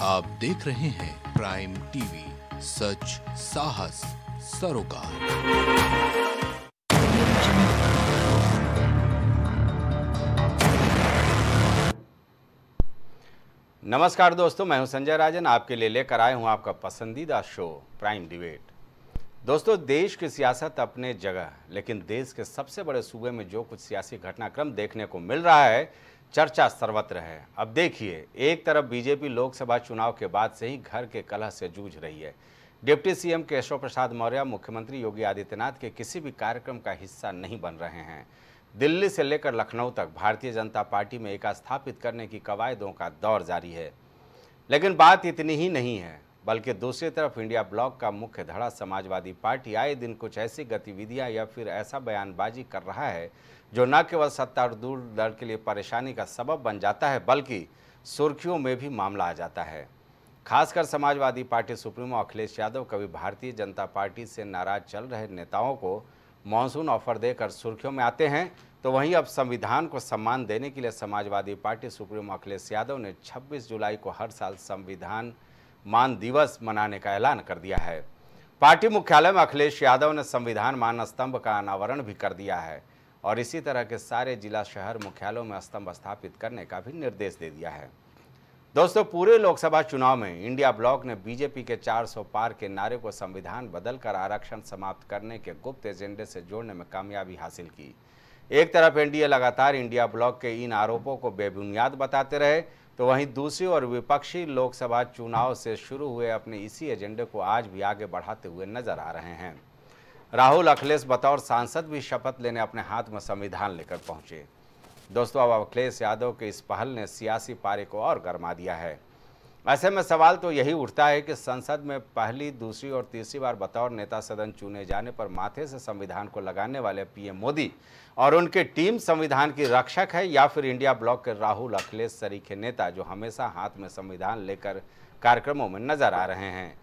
आप देख रहे हैं प्राइम टीवी, सच साहस सरोकार। नमस्कार दोस्तों, मैं हूं संजय राजन। आपके लिए लेकर आए हूं आपका पसंदीदा शो प्राइम डिबेट। दोस्तों, देश की सियासत अपने जगह, लेकिन देश के सबसे बड़े सूबे में जो कुछ सियासी घटनाक्रम देखने को मिल रहा है, चर्चा सर्वत्र है। अब देखिए, एक तरफ बीजेपी लोकसभा चुनाव के बाद से ही घर के कलह से जूझ रही है। डिप्टी सीएम केशव प्रसाद मौर्य मुख्यमंत्री योगी आदित्यनाथ के किसी भी कार्यक्रम का हिस्सा नहीं बन रहे हैं। दिल्ली से लेकर लखनऊ तक भारतीय जनता पार्टी में एका स्थापित करने की कवायदों का दौर जारी है। लेकिन बात इतनी ही नहीं है, बल्कि दूसरी तरफ इंडिया ब्लॉक का मुख्य धड़ा समाजवादी पार्टी आए दिन कुछ ऐसी गतिविधियां या फिर ऐसा बयानबाजी कर रहा है जो न केवल सत्तारूढ़ दल के लिए परेशानी का सबब बन जाता है, बल्कि सुर्खियों में भी मामला आ जाता है। खासकर समाजवादी पार्टी सुप्रीमो अखिलेश यादव कभी भारतीय जनता पार्टी से नाराज चल रहे नेताओं को मॉनसून ऑफर देकर सुर्खियों में आते हैं, तो वहीं अब संविधान को सम्मान देने के लिए समाजवादी पार्टी सुप्रीमो अखिलेश यादव ने 26 जुलाई को हर साल संविधान मान दिवस मनाने का ऐलान कर दिया है। पार्टी मुख्यालय में अखिलेश यादव ने संविधान मान स्तंभ का अनावरण भी कर दिया है और इसी तरह के सारे जिला शहर मुख्यालयों में स्तंभ स्थापित करने का भी निर्देश दे दिया है। दोस्तों, पूरे लोकसभा चुनाव में इंडिया ब्लॉक ने बीजेपी के 400 पार के नारे को संविधान बदलकर आरक्षण समाप्त करने के गुप्त एजेंडे से जोड़ने में कामयाबी हासिल की। एक तरफ एनडीए लगातार इंडिया ब्लॉक के इन आरोपों को बेबुनियाद बताते रहे, तो वहीं दूसरी ओर विपक्षी लोकसभा चुनाव से शुरू हुए अपने इसी एजेंडे को आज भी आगे बढ़ाते हुए नजर आ रहे हैं। राहुल अखिलेश बतौर सांसद भी शपथ लेने अपने हाथ में संविधान लेकर पहुंचे। दोस्तों, अब अखिलेश यादव के इस पहल ने सियासी पारे को और गरमा दिया है। ऐसे में सवाल तो यही उठता है कि संसद में पहली, दूसरी और तीसरी बार बतौर नेता सदन चुने जाने पर माथे से संविधान को लगाने वाले पीएम मोदी और उनकी टीम संविधान की रक्षक है, या फिर इंडिया ब्लॉक के राहुल अखिलेश सरीखे नेता जो हमेशा हाथ में संविधान लेकर कार्यक्रमों में नजर आ रहे हैं।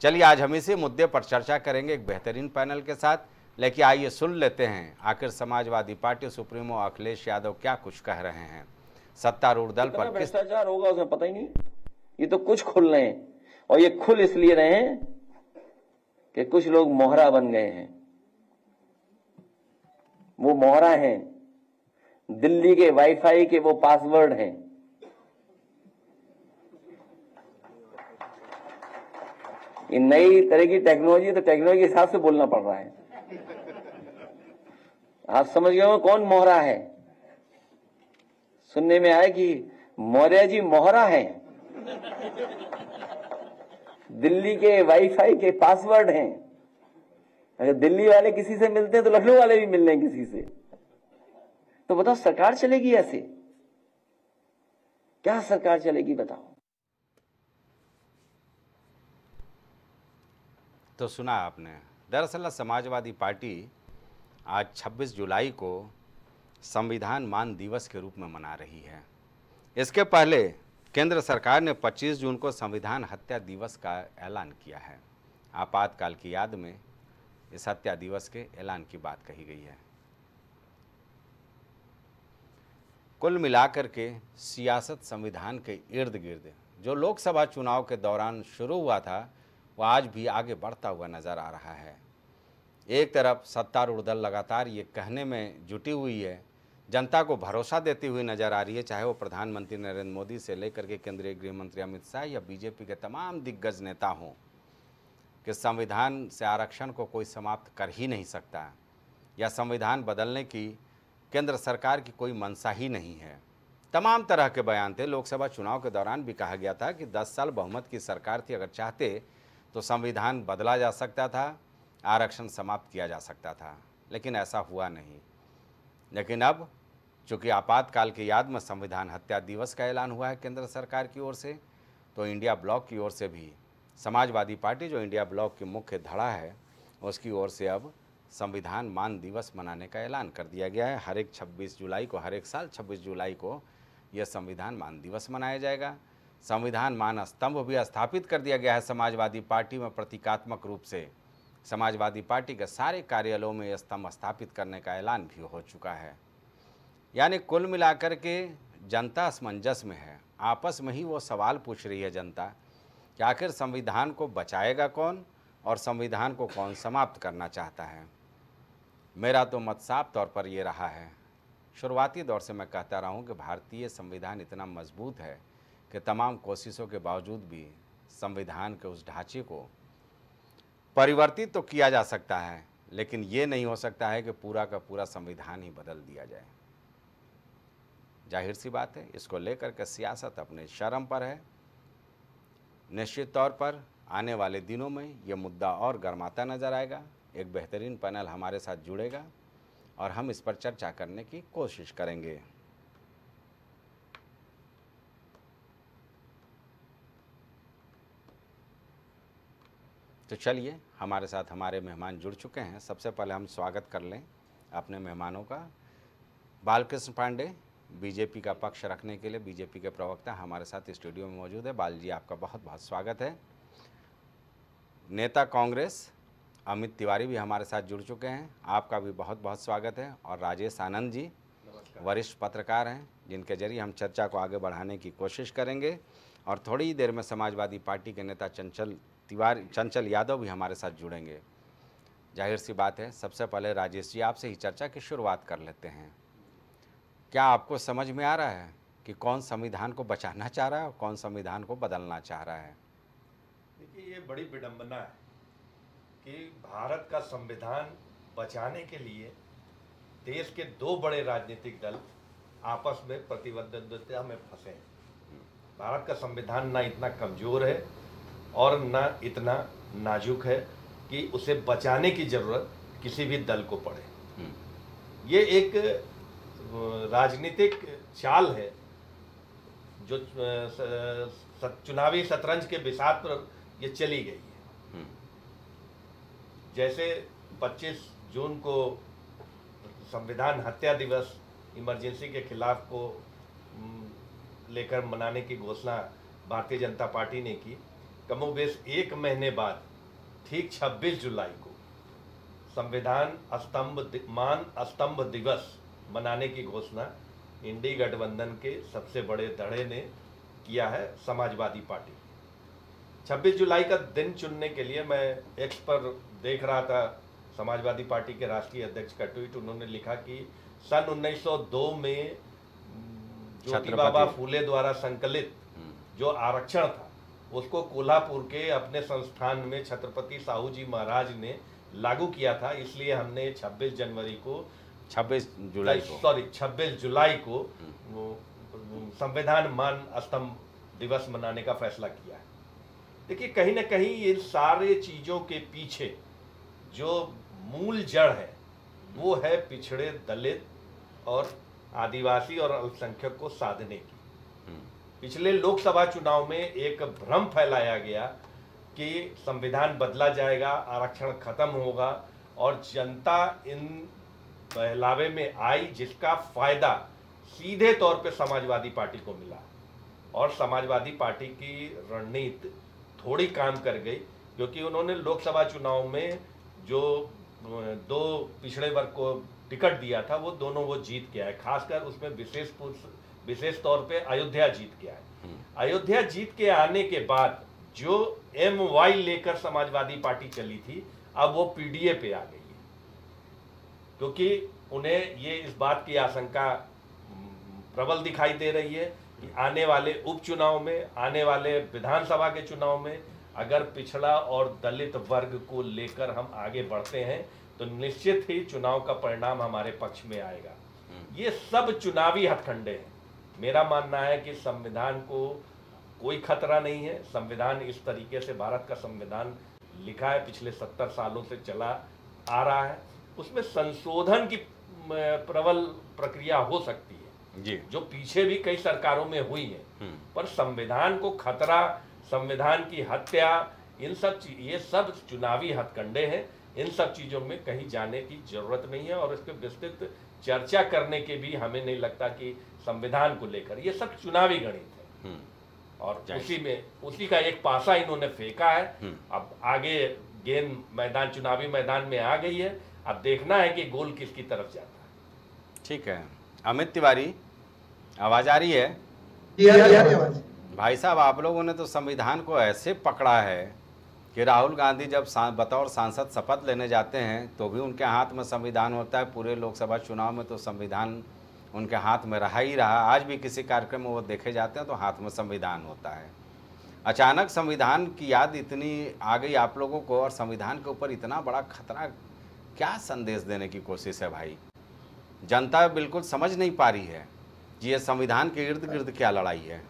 चलिए, आज हम इसी मुद्दे पर चर्चा करेंगे एक बेहतरीन पैनल के साथ। लेकिन आइए सुन लेते हैं आखिर समाजवादी पार्टी सुप्रीमो अखिलेश यादव क्या कुछ कह रहे हैं। सत्तारूढ़ दल पर भ्रष्टाचार होगा उसे पता ही नहीं। ये तो कुछ खुल रहे हैं, और ये खुल इसलिए रहे हैं कि कुछ लोग मोहरा बन गए हैं। वो मोहरा हैं, दिल्ली के वाईफाई के वो पासवर्ड हैं। ये नई तरह की टेक्नोलॉजी, तो टेक्नोलॉजी के हिसाब से बोलना पड़ रहा है। आप समझ गए हो कौन मोहरा है? सुनने में आया कि मौर्य जी मोहरा हैं, दिल्ली के वाईफाई के पासवर्ड हैं। अगर दिल्ली वाले किसी से मिलते हैं तो लखनऊ वाले भी मिल रहे हैं किसी से। तो बताओ, सरकार चलेगी ऐसे? क्या सरकार चलेगी बताओ? तो सुना आपने। दरअसल समाजवादी पार्टी आज 26 जुलाई को संविधान मान दिवस के रूप में मना रही है। इसके पहले केंद्र सरकार ने 25 जून को संविधान हत्या दिवस का ऐलान किया है। आपातकाल की याद में इस हत्या दिवस के ऐलान की बात कही गई है। कुल मिलाकर के सियासत संविधान के इर्द गिर्द जो लोकसभा चुनाव के दौरान शुरू हुआ था, वह आज भी आगे बढ़ता हुआ नजर आ रहा है। एक तरफ सत्तारूढ़ दल लगातार ये कहने में जुटी हुई है, जनता को भरोसा देती हुई नजर आ रही है, चाहे वो प्रधानमंत्री नरेंद्र मोदी से लेकर के केंद्रीय गृह मंत्री अमित शाह या बीजेपी के तमाम दिग्गज नेता हों, कि संविधान से आरक्षण को कोई समाप्त कर ही नहीं सकता, या संविधान बदलने की केंद्र सरकार की कोई मंशा ही नहीं है। तमाम तरह के बयान थे। लोकसभा चुनाव के दौरान भी कहा गया था कि 10 साल बहुमत की सरकार थी, अगर चाहते तो संविधान बदला जा सकता था, आरक्षण समाप्त किया जा सकता था, लेकिन ऐसा हुआ नहीं। लेकिन अब चूंकि आपातकाल की याद में संविधान हत्या दिवस का ऐलान हुआ है केंद्र सरकार की ओर से, तो इंडिया ब्लॉक की ओर से भी समाजवादी पार्टी जो इंडिया ब्लॉक की मुख्य धड़ा है, उसकी ओर से अब संविधान मान दिवस मनाने का ऐलान कर दिया गया है। हर एक 26 जुलाई को, हर एक साल 26 जुलाई को यह संविधान मान दिवस मनाया जाएगा। संविधान मान स्तंभ भी स्थापित कर दिया गया है समाजवादी पार्टी में। प्रतीकात्मक रूप से समाजवादी पार्टी के सारे कार्यालयों में यह स्तंभ स्थापित करने का ऐलान भी हो चुका है। यानी कुल मिलाकर के जनता असमंजस में है। आपस में ही वो सवाल पूछ रही है जनता कि आखिर संविधान को बचाएगा कौन और संविधान को कौन समाप्त करना चाहता है। मेरा तो मत साफ तौर पर ये रहा है। शुरुआती दौर से मैं कहता रहा हूँ कि भारतीय संविधान इतना मजबूत है कि तमाम कोशिशों के बावजूद भी संविधान के उस ढांचे को परिवर्तित तो किया जा सकता है, लेकिन ये नहीं हो सकता है कि पूरा का पूरा संविधान ही बदल दिया जाए। जाहिर सी बात है, इसको लेकर के सियासत अपने शर्म पर है। निश्चित तौर पर आने वाले दिनों में यह मुद्दा और गर्माता नजर आएगा। एक बेहतरीन पैनल हमारे साथ जुड़ेगा और हम इस पर चर्चा करने की कोशिश करेंगे। तो चलिए, हमारे साथ हमारे मेहमान जुड़ चुके हैं। सबसे पहले हम स्वागत कर लें अपने मेहमानों का। बालकृष्ण पांडे, बीजेपी का पक्ष रखने के लिए बीजेपी के प्रवक्ता हमारे साथ स्टूडियो में मौजूद है। बाल जी, आपका बहुत बहुत स्वागत है। नेता कांग्रेस अमित तिवारी भी हमारे साथ जुड़ चुके हैं, आपका भी बहुत बहुत स्वागत है। और राजेश आनंद जी, वरिष्ठ पत्रकार हैं, जिनके जरिए हम चर्चा को आगे बढ़ाने की कोशिश करेंगे। और थोड़ी ही देर में समाजवादी पार्टी के नेता चंचल यादव भी हमारे साथ जुड़ेंगे। जाहिर सी बात है, सबसे पहले राजेश जी, आपसे ही चर्चा की शुरुआत कर लेते हैं। क्या आपको समझ में आ रहा है कि कौन संविधान को बचाना चाह रहा है और कौन संविधान को बदलना चाह रहा है? देखिए, ये बड़ी विडंबना है कि भारत का संविधान बचाने के लिए देश के दो बड़े राजनीतिक दल आपस में प्रतिद्वंद्विता में फंसे हैं। भारत का संविधान ना इतना कमजोर है और ना इतना नाजुक है कि उसे बचाने की जरूरत किसी भी दल को पड़े। ये एक राजनीतिक चाल है जो चुनावी शतरंज के बिसात पर ये चली गई है। जैसे 25 जून को संविधान हत्या दिवस इमरजेंसी के खिलाफ को लेकर मनाने की घोषणा भारतीय जनता पार्टी ने की, कमोबेश एक महीने बाद ठीक 26 जुलाई को संविधान स्तंभ दिवस मनाने की घोषणा इंडी गठबंधन के सबसे बड़े धड़े ने किया है, समाजवादी पार्टी। 26 जुलाई का दिन चुनने के लिए मैं एक्स पर देख रहा था समाजवादी पार्टी के राष्ट्रीय अध्यक्ष का ट्वीट। उन्होंने लिखा कि सन 1902 में ज्योतिबा फूले द्वारा संकलित जो आरक्षण था उसको कोल्हापुर के अपने संस्थान में छत्रपति साहू जी महाराज ने लागू किया था, इसलिए हमने 26 जुलाई को संविधान मान स्तंभ दिवस मनाने का फैसला किया है। देखिए, कहीं ना कहीं ये सारे चीजों के पीछे जो मूल जड़ है वो है पिछड़े, दलित और आदिवासी और अल्पसंख्यक को साधने की। पिछले लोकसभा चुनाव में एक भ्रम फैलाया गया कि संविधान बदला जाएगा, आरक्षण खत्म होगा, और जनता इन बहलावे में आई, जिसका फायदा सीधे तौर पे समाजवादी पार्टी को मिला। और समाजवादी पार्टी की रणनीति थोड़ी काम कर गई, क्योंकि उन्होंने लोकसभा चुनाव में जो दो पिछड़े वर्ग को टिकट दिया था वो दोनों वो जीत के आए। खासकर उसमें विशेष तौर पे अयोध्या जीत के आए। अयोध्या जीत के आने के बाद जो MY लेकर समाजवादी पार्टी चली थी, अब वो PDA पे आ गई है, क्योंकि उन्हें ये इस बात की आशंका प्रबल दिखाई दे रही है कि आने वाले उपचुनाव में, आने वाले विधानसभा के चुनाव में अगर पिछड़ा और दलित वर्ग को लेकर हम आगे बढ़ते हैं तो निश्चित ही चुनाव का परिणाम हमारे पक्ष में आएगा। ये सब चुनावी हथकंडे हैं। मेरा मानना है कि संविधान को कोई खतरा नहीं है। संविधान इस तरीके से, भारत का संविधान लिखा है, पिछले 70 सालों से चला आ रहा है। उसमें संशोधन की प्रबल प्रक्रिया हो सकती है जी, जो पीछे भी कई सरकारों में हुई है, पर संविधान को खतरा, संविधान की हत्या, ये सब चुनावी हथकंडे हैं। इन सब चीजों में कहीं जाने की जरूरत नहीं है और इस पर विस्तृत चर्चा करने के भी हमें नहीं लगता कि संविधान को लेकर, ये सब चुनावी गणित है और उसी का एक पासा इन्होंने फेंका है। अब आगे गेंद मैदान, चुनावी मैदान में आ गई है, अब देखना है कि गोल किसकी तरफ जाता है। ठीक है, अमित तिवारी, आवाज आ रही है? जी आ रही है आवाज। भाई साहब, आप लोगों ने तो संविधान को ऐसे पकड़ा है कि राहुल गांधी जब बतौर सांसद शपथ लेने जाते हैं तो भी उनके हाथ में संविधान होता है। पूरे लोकसभा चुनाव में तो संविधान उनके हाथ में रहा ही रहा। आज भी किसी कार्यक्रम में वो देखे जाते हैं तो हाथ में संविधान होता है। अचानक संविधान की याद इतनी आ गई आप लोगों को, और संविधान के ऊपर इतना बड़ा खतरा, क्या संदेश देने की कोशिश है भाई? जनता बिल्कुल समझ नहीं पा रही है कि ये संविधान के इर्द गिर्द क्या लड़ाई है।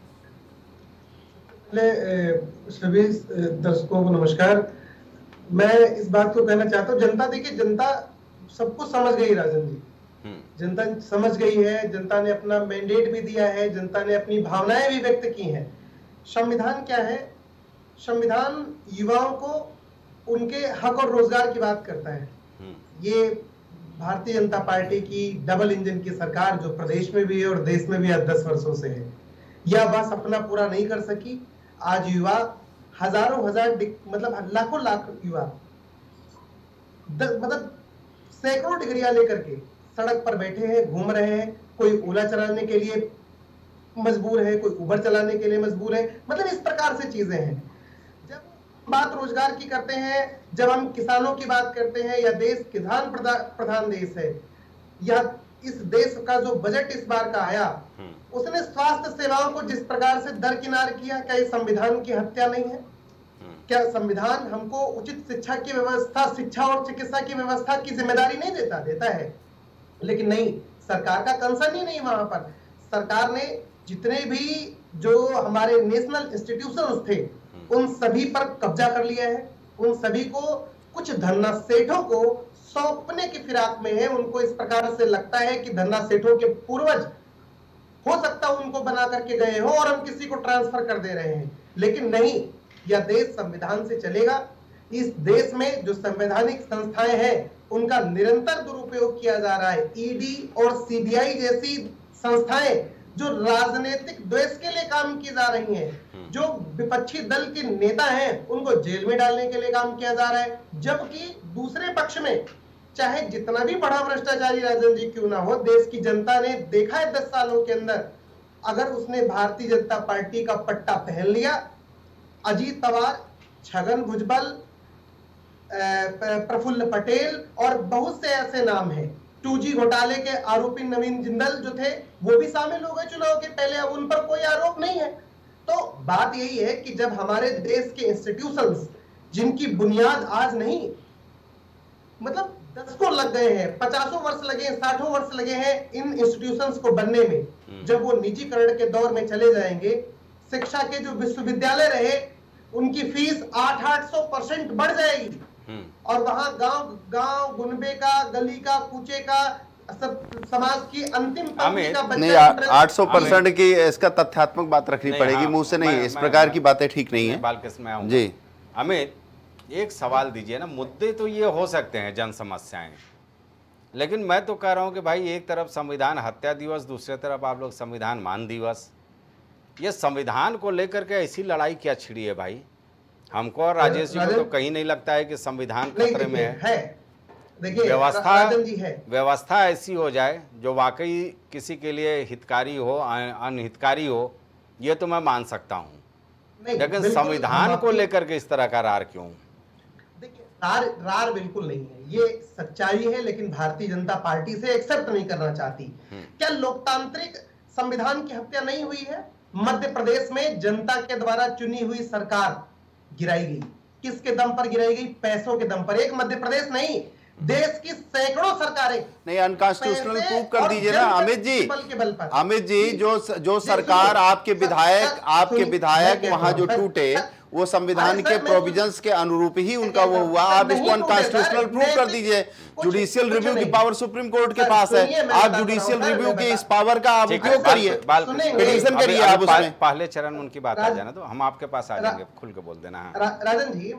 सभी दर्शकों को नमस्कार। मैं इस बात को कहना चाहता हूँ, जनता देखिए, जनता सब कुछ समझ गई राजन जी। जनता समझ गई है, जनता ने अपना मैंडेट भी दिया है, जनता ने अपनी भावनाएं भी व्यक्त की हैं। संविधान क्या है? संविधान युवाओं को उनके हक और रोजगार की बात करता है। ये भारतीय जनता पार्टी की डबल इंजन की सरकार जो प्रदेश में भी है और देश में भी 10 वर्षों से है, यह वह सपना पूरा नहीं कर सकी। आज युवा हजारों हजार मतलब लाखों लाख युवा मतलब सैकड़ों डिग्रियां लेकर के सड़क पर बैठे हैं, घूम रहे हैं। कोई ओला चलाने के लिए मजबूर है, कोई उबर चलाने के लिए मजबूर है। मतलब इस प्रकार से चीजें हैं। जब बात रोजगार की करते हैं, जब हम किसानों की बात करते हैं, या देश किसान प्रधान देश है, या इस देश का जो बजट इस बार का आया, उसने स्वास्थ्य सेवाओं को जिस प्रकार से दरकिनार किया, क्या ये संविधान की हत्या नहीं है? क्या संविधान हमको उचित शिक्षा की व्यवस्था, शिक्षा और चिकित्सा की व्यवस्था की जिम्मेदारी नहीं देता है? लेकिन नहीं, सरकार का कंसर्न ही नहीं वहां पर। सरकार ने जितने भी जो हमारे नेशनल इंस्टीट्यूशंस थे उन सभी पर कब्जा कर लिया है। उन सभी को कुछ धन्ना सेठों को सौंपने की फिराक में है। उनको इस प्रकार से लगता है कि धन्ना सेठों के पूर्वज हो सकता है उनको बना करके गए हो और हम किसी को ट्रांसफर कर दे रहे हैं। लेकिन नहीं, यह देश संविधान से चलेगा। इस देश में जो संवैधानिक संस्थाएं हैं उनका निरंतर दुरुपयोग किया जा रहा है। ईडी और सीबीआई जैसी संस्थाएं जो राजनीतिक द्वेष के लिए काम की जा रही हैं, जो विपक्षी दल के नेता हैं उनको जेल में डालने के लिए काम किया जा रहा है। जबकि दूसरे पक्ष में चाहे जितना भी बड़ा भ्रष्टाचारी राजन जी क्यों ना हो, देश की जनता ने देखा है 10 सालों के अंदर, अगर उसने भारतीय जनता पार्टी का पट्टा पहन लिया, अजीत पवार, छगन भुजबल, प्रफुल्ल पटेल और बहुत से ऐसे नाम हैं। 2G घोटाले के आरोपी नवीन जिंदल जो थे वो भी शामिल हो गए चुनाव के पहले, अब उन पर कोई आरोप नहीं है। तो बात यही है कि जब हमारे देश के इंस्टीट्यूशंस जिनकी बुनियाद आज नहीं, मतलब 10 लग गए हैं, 50 वर्ष लगे हैं, 60 वर्ष लगे हैं इन इंस्टीट्यूशंस को बनने में, जब वो निजीकरण के दौर में चले जाएंगे, शिक्षा के जो विश्वविद्यालय रहे उनकी फीस 800% बढ़ जाएगी। और वहां गांव गुनबे का, गली का, कूचे का, सब समाज की अंतिम पंक्ति का बच्चा 800% की इसका तथ्यात्मक बात रखनी पड़ेगी, मुंह से नहीं। इस प्रकार की बातें ठीक नहीं है। बालकृष्ण में आऊंगा जी। अमित, एक सवाल दीजिए ना। मुद्दे तो ये हो सकते हैं जन समस्याएं, लेकिन मैं तो कह रहा हूं कि भाई एक तरफ संविधान हत्या दिवस, दूसरी तरफ आप लोग संविधान मान दिवस। ये संविधान को लेकर के ऐसी लड़ाई क्या छिड़ी है भाई? हमको और राजेश जी को तो कहीं नहीं लगता है कि संविधान खतरे में है। देखिए, व्यवस्था ऐसी हो जाए जो वाकई किसी के लिए हितकारी हो, अनहितकारी हो, ये तो मैं मान सकता हूँ, लेकिन संविधान को लेकर के इस तरह का रार क्यों? देखिए, रार बिल्कुल नहीं है, ये सच्चाई है, लेकिन भारतीय जनता पार्टी से एक्सेप्ट नहीं करना चाहती। क्या लोकतांत्रिक संविधान की हत्या नहीं हुई है? मध्य प्रदेश में जनता के द्वारा चुनी हुई सरकार गिराई गई। किसके दम पर गिराई गई? पैसों के दम पर। एक मध्य प्रदेश नहीं, देश की सैकड़ों सरकारें। नहीं, अनकॉन्स्टिट्यूशनल प्रूव कर दीजिए ना अमित जी। अमित जी, जो सरकार आपके विधायक वहां जो टूटे, वो संविधान के प्रोविजंस के अनुरूप ही उनका वो हुआ। आप इसको अनकॉन्स्टिट्यूशनल प्रूव कर दीजिए। जुडिशियल रिव्यू की पावर सुप्रीम कोर्ट के पास है, आप जुडिशियल रिव्यू की इस पावर का आप उपयोग करिए, पिटीशन करिए आप उसमें। पहले चरण उनकी बात आ जाना, तो हम आपके पास आ जाएंगे, खुल के बोल देना। राजन जी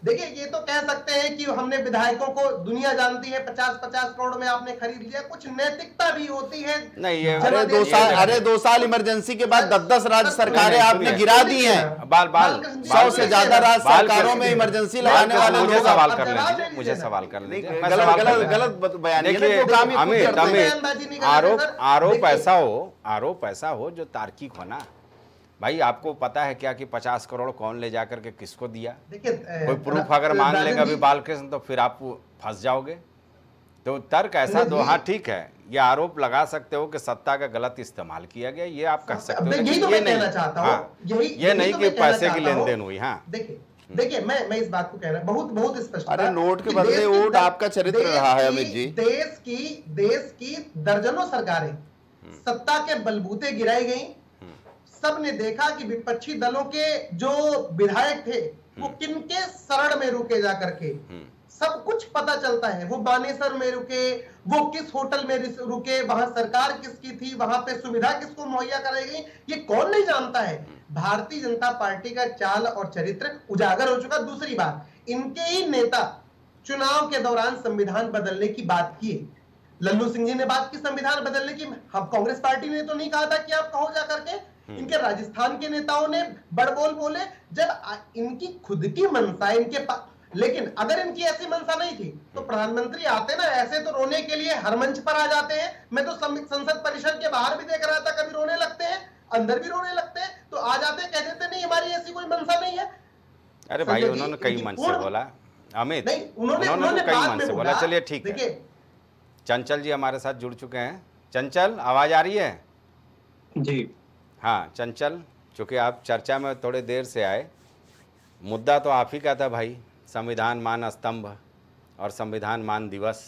देखिए, ये तो कह सकते हैं कि हमने विधायकों को, दुनिया जानती है 50-50 करोड़ में आपने खरीद लिया, कुछ नैतिकता भी होती है। नहीं, अरे 2 साल इमरजेंसी के बाद 10 राज्य सरकारें आपने गिरा दी हैं। 100 से ज्यादा राज्य सरकारों में इमरजेंसी लगाने वाले मुझे लोग। सवाल कर लीजिए, मुझे सवाल कर लीजिए। गलत बयान है। देखिए अमित, आरोप ऐसा हो जो तार्किक हो ना। भाई आपको पता है क्या कि 50 करोड़ कौन ले जाकर के किसको दिया? कोई प्रूफ अगर मांग लेगा अभी बालकृष्ण तो फिर आप फंस जाओगे। तो तर्क ऐसा दो, हाँ ठीक है, ये आरोप लगा सकते हो कि सत्ता का गलत इस्तेमाल किया गया, ये आप कह सकते हो, यही तो मैं कहना चाहता हूं, ये नहीं कि पैसे की लेन देन हुई। हाँ देखिए मैं इस बात को कह रहा हूं बहुत स्पष्ट। अरे नोट के बदले वोट आपका चरित्र रहा है अमित जी। देश की दर्जनों सरकारें सत्ता के बलबूते गिराई गई। सबने देखा कि विपक्षी दलों के जो विधायक थे वो किनके शरण में रुके जाकर के, सब कुछ पता चलता है। वो बानेसर में रुके, वो किस होटल में रुके, वहां सरकार किसकी थी, वहां पे सुविधा किसको मुहैया कराई गई, ये कौन नहीं जानता है। भारतीय जनता पार्टी का चाल और चरित्र उजागर हो चुका। दूसरी बात, इनके ही नेता चुनाव के दौरान संविधान बदलने की बात की। लल्लू सिंह जी ने बात की संविधान बदलने की। हम कांग्रेस पार्टी ने तो नहीं कहा था कि आप कहो जाकर के। इनके राजस्थान के नेताओं ने बड़बोल बोले। जब इनकी खुद की मंशा इनके पास, लेकिन अगर इनकी ऐसी मंशा नहीं थी तो प्रधानमंत्री आते ना, ऐसे तो रोने के लिए हर मंच पर आ जाते हैं। मैं तो संसद परिषद के बाहर भी देख रहा था, कभी रोने लगते हैं, अंदर भी रोने लगते हैं, तो आ जाते कह देते नहीं हमारी ऐसी कोई मंशा नहीं है। अरे भाई उन्होंने कई मंच से बोला अमित, नहीं उन्होंने कई मंच से बोला। चलिए ठीक है, चंचल जी हमारे साथ जुड़ चुके हैं। चंचल आवाज आ रही है? जी हाँ चंचल, चूंकि आप चर्चा में थोड़े देर से आए, मुद्दा तो आप ही का था भाई, संविधान मान स्तंभ और संविधान मान दिवस।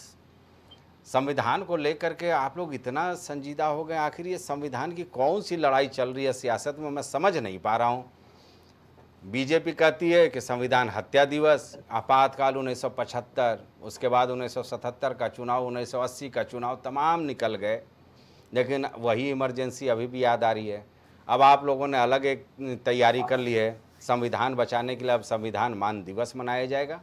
संविधान को लेकर के आप लोग इतना संजीदा हो गए, आखिर ये संविधान की कौन सी लड़ाई चल रही है सियासत में, मैं समझ नहीं पा रहा हूँ। बीजेपी कहती है कि संविधान हत्या दिवस, आपातकाल 1975, उसके बाद 1977 का चुनाव, 1980 का चुनाव, तमाम निकल गए, लेकिन वही इमरजेंसी अभी भी याद आ रही है। अब आप लोगों ने अलग एक तैयारी कर ली है संविधान बचाने के लिए, अब संविधान मान दिवस मनाया जाएगा।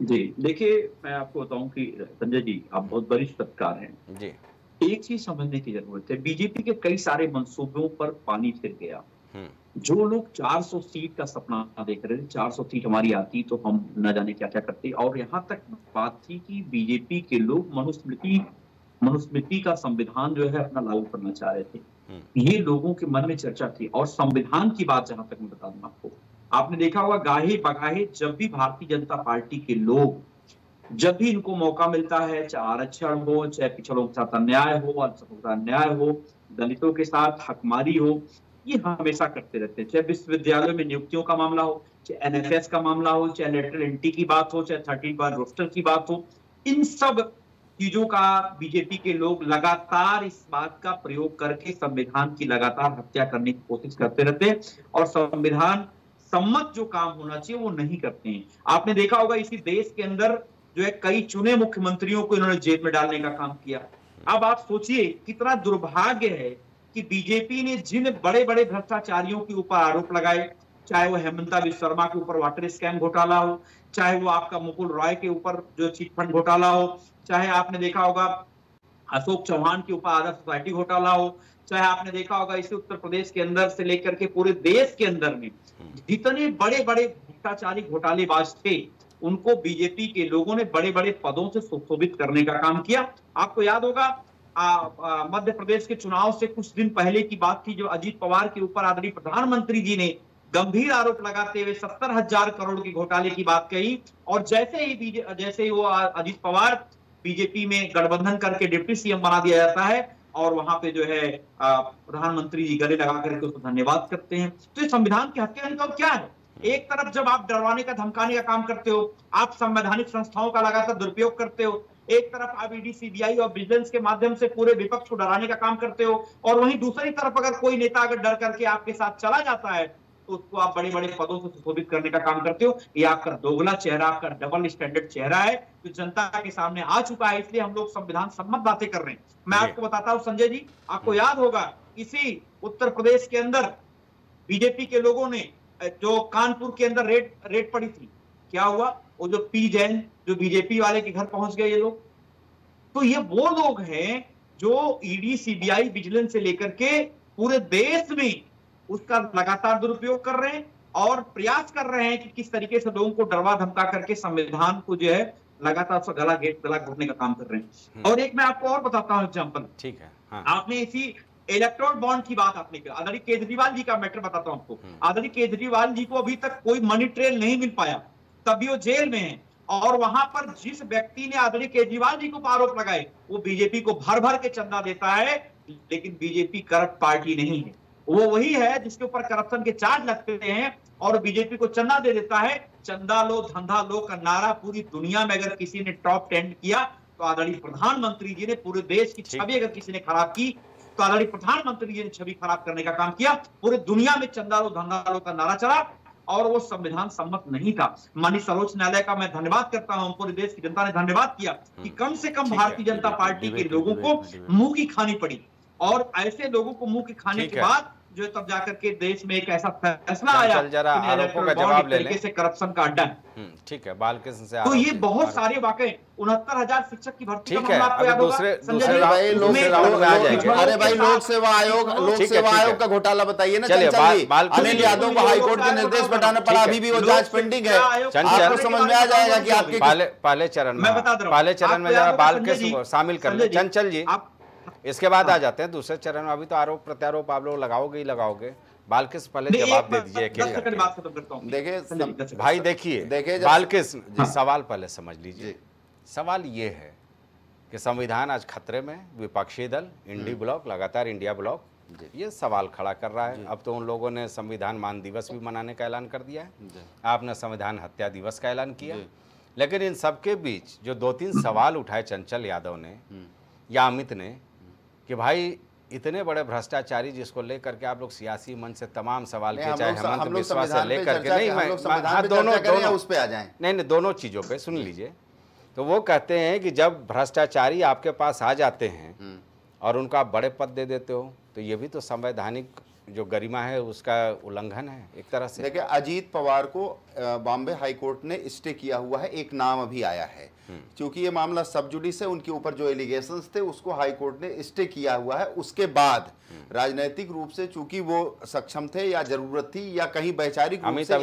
जी देखिए, मैं आपको बताऊं कि संजय जी आप बहुत वरिष्ठ पत्रकार हैं जी। एक चीज समझने की जरूरत है, बीजेपी के कई सारे मंसूबों पर पानी फिर गया। जो लोग 400 सीट का सपना देख रहे थे, 400 सीट हमारी आती तो हम न जाने क्या क्या करते, और यहाँ तक बात थी कि बीजेपी के लोग मनुस्मृति का संविधान जो है अपना लागू करना चाह रहे थे। ये लोगों के मन में चर्चा थी। और संविधान की बात जहां तक मैं बता दूं आपको, आपने देखा होगा गाहे बगाहे जब भी भारतीय जनता पार्टी के लोग, जब भी इनको मौका मिलता है, चाहे आरक्षण हो, चाहे पिछड़ों के साथ अन्याय हो, अल्पसंख्यकों का अन्याय हो, दलितों के साथ हकमारी हो, ये हमेशा करते रहते हैं। चाहे विश्वविद्यालयों में नियुक्तियों का मामला हो, चाहे एनएफएस का मामला हो, चाहे लेटरल एंट्री की बात हो, चाहे 13 बार रोस्टर की बात हो, इन सब चीजों का बीजेपी के लोग लगातार इस बात का प्रयोग करके संविधान की लगातार हत्या करने की कोशिश करते रहते हैं, और संविधान सम्मत जो काम होना चाहिए वो नहीं करते हैं। आपने देखा होगा इसी देश के अंदर जो है कई चुने मुख्यमंत्रियों को इन्होंने जेल में डालने का काम किया। अब आप सोचिए कितना दुर्भाग्य है कि बीजेपी ने जिन बड़े बड़े भ्रष्टाचारियों के ऊपर आरोप लगाए, चाहे वो हेमंता विश्व शर्मा के ऊपर वाटर स्कैम घोटाला हो, चाहे वो आपका मुकुल रॉय के ऊपर जो चिट फंड घोटाला हो, चाहे आपने देखा होगा अशोक चौहान के ऊपर आदर्श सोसाइटी घोटाला हो, चाहे आपने देखा होगा इसी उत्तर प्रदेश के अंदर से लेकर के पूरे देश के अंदर में जितने बड़े बड़े भ्रष्टाचारी घोटालेबाज थे, उनको बीजेपी के लोगों ने बड़े बड़े पदों से सुशोभित करने का काम किया। आपको याद होगा मध्य प्रदेश के चुनाव से कुछ दिन पहले की बात थी, जो अजीत पवार के ऊपर आदरणीय प्रधानमंत्री जी ने गंभीर आरोप लगाते हुए 70,000 करोड़ के घोटाले की बात कही, और जैसे ही वो अजीत पवार बीजेपी में गठबंधन करके डिप्टी सीएम बना दिया जाता है, और वहां पे जो है प्रधानमंत्री जी गले लगा करके उसको धन्यवाद करते हैं। तो ये संविधान की हत्या का क्या है? एक तरफ जब आप डरवाने का धमकाने का काम करते हो, आप संवैधानिक संस्थाओं का लगातार दुरुपयोग करते हो, एक तरफ आप ईडी सीबीआई और विजिलेंस के माध्यम से पूरे विपक्ष को डराने का काम करते हो, और वहीं दूसरी तरफ अगर कोई नेता अगर डर करके आपके साथ चला जाता है तो उसको आप बड़े बड़े पदों से सुशोभित करने का काम करते हो। ये आपका दोगला चेहरा, आपका डबल स्टैंडर्ड चेहरा है जो जनता के सामने आ चुका है। इसलिए हम लोग संविधान सम्मत बातें कर रहे हैं। मैं आपको बताता हूं संजय जी, आपको याद होगा इसी उत्तर प्रदेश के अंदर बीजेपी के लोगों ने जो कानपुर के अंदर रेड पड़ी थी, क्या हुआ? वो जो पी जैन जो बीजेपी वाले के घर पहुंच गए ये लोग, तो ये वो लोग हैं जो ईडी सीबीआई विजिलेंस से लेकर के पूरे देश में उसका लगातार दुरुपयोग कर रहे हैं और प्रयास कर रहे हैं कि किस तरीके से लोगों को डरवा धमका करके संविधान को जो है लगातार उसका गला घोटने का काम कर रहे हैं। और एक मैं आपको और बताता हूं एग्जाम्पल। ठीक है। हाँ। आपने इसी इलेक्ट्रोल बॉन्ड की बात आपने किया, आदरणीय केजरीवाल जी का मैटर बताता हूं आपको। आदरणीय केजरीवाल जी को अभी तक कोई मनी ट्रेल नहीं मिल पाया, तभी वो जेल में है। और वहां पर जिस व्यक्ति ने आदरणीय केजरीवाल जी को आरोप लगाए वो बीजेपी को भर भर के चंदा देता है, लेकिन बीजेपी करप्ट पार्टी नहीं है। वो वही है जिसके ऊपर करप्शन के चार्ज लगते हैं और बीजेपी को चंदा दे देता है। चंदा लो धंधा लो का नारा पूरी दुनिया में अगर किसी ने टॉप 10 किया तो आदरणीय प्रधानमंत्री जी ने, पूरे देश की छवि अगर किसी ने खराब की तो आदरणीय प्रधानमंत्री जी ने छवि खराब करने का काम किया। पूरी दुनिया में चंदा लो धंधा लो का नारा चला और वो संविधान सम्मत नहीं था। माननीय सर्वोच्च न्यायालय का मैं धन्यवाद करता हूं, पूरे देश की जनता ने धन्यवाद किया कि कम से कम भारतीय जनता पार्टी के लोगों को मुंह की खानी पड़ी। और ऐसे लोगों को मुंह की खाने के बाद जो तब जाकर के देश में एक ऐसा फैसला आया जरा आरोपों का जवाब ले लें। से करप्शन का अड्डा। ठीक है, बालकृष्ण से तो ये बहुत सारे वाकई 69,000 शिक्षक की भर्ती ठीक है। अब दूसरे भाई लोक सेवा आयोग का घोटाला बताइए ना। अनिल यादव को हाईकोर्ट के निर्देश हटाना पड़ा, अभी भी वो जांच पेंडिंग है। आपको समझ में आ जाएगा कि आपके पहले चरण में जरा बालकृष्ण को शामिल कर ले। चंचल जी इसके बाद आ जाते हैं दूसरे चरण में। अभी तो आरोप प्रत्यारोप आप लोग लगाओगे ही लगाओगे। बालकृष्ण पहले जवाब दे दीजिए। देखिए भाई, देखिए बालकृष्ण जी, सवाल पहले समझ लीजिए। सवाल ये है कि संविधान आज खतरे में, विपक्षी दल इंडी ब्लॉक लगातार इंडिया ब्लॉक ये सवाल खड़ा कर रहा है। अब तो उन लोगों ने संविधान मान दिवस भी मनाने का ऐलान कर दिया है, आपने संविधान हत्या दिवस का ऐलान किया। लेकिन इन सबके बीच जो 2-3 सवाल उठाए चंचल यादव ने या अमित ने कि भाई इतने बड़े भ्रष्टाचारी जिसको लेकर के आप लोग सियासी मंच से तमाम सवाल किए, चाहे हेमंत बिस्वा से लेकर के, नहीं मैं दोनों उस पे आ जाएं, नहीं दोनों चीजों पे सुन लीजिए। तो वो कहते हैं कि जब भ्रष्टाचारी आपके पास आ जाते हैं और उनको आप बड़े पद दे देते हो तो ये भी तो संवैधानिक जो गरिमा है उसका उल्लंघन है एक तरह से। देखिए, अजीत पवार को बॉम्बे हाईकोर्ट ने स्टे किया हुआ है, एक नाम अभी आया है। क्योंकि ये मामला सब जुडिस है, उनके ऊपर जो एलिगेशंस थे उसको हाईकोर्ट ने स्टे किया हुआ है। उसके बाद राजनीतिक रूप से चूंकि वो सक्षम थे या जरूरत थी या कहीं वैचारिक रूप से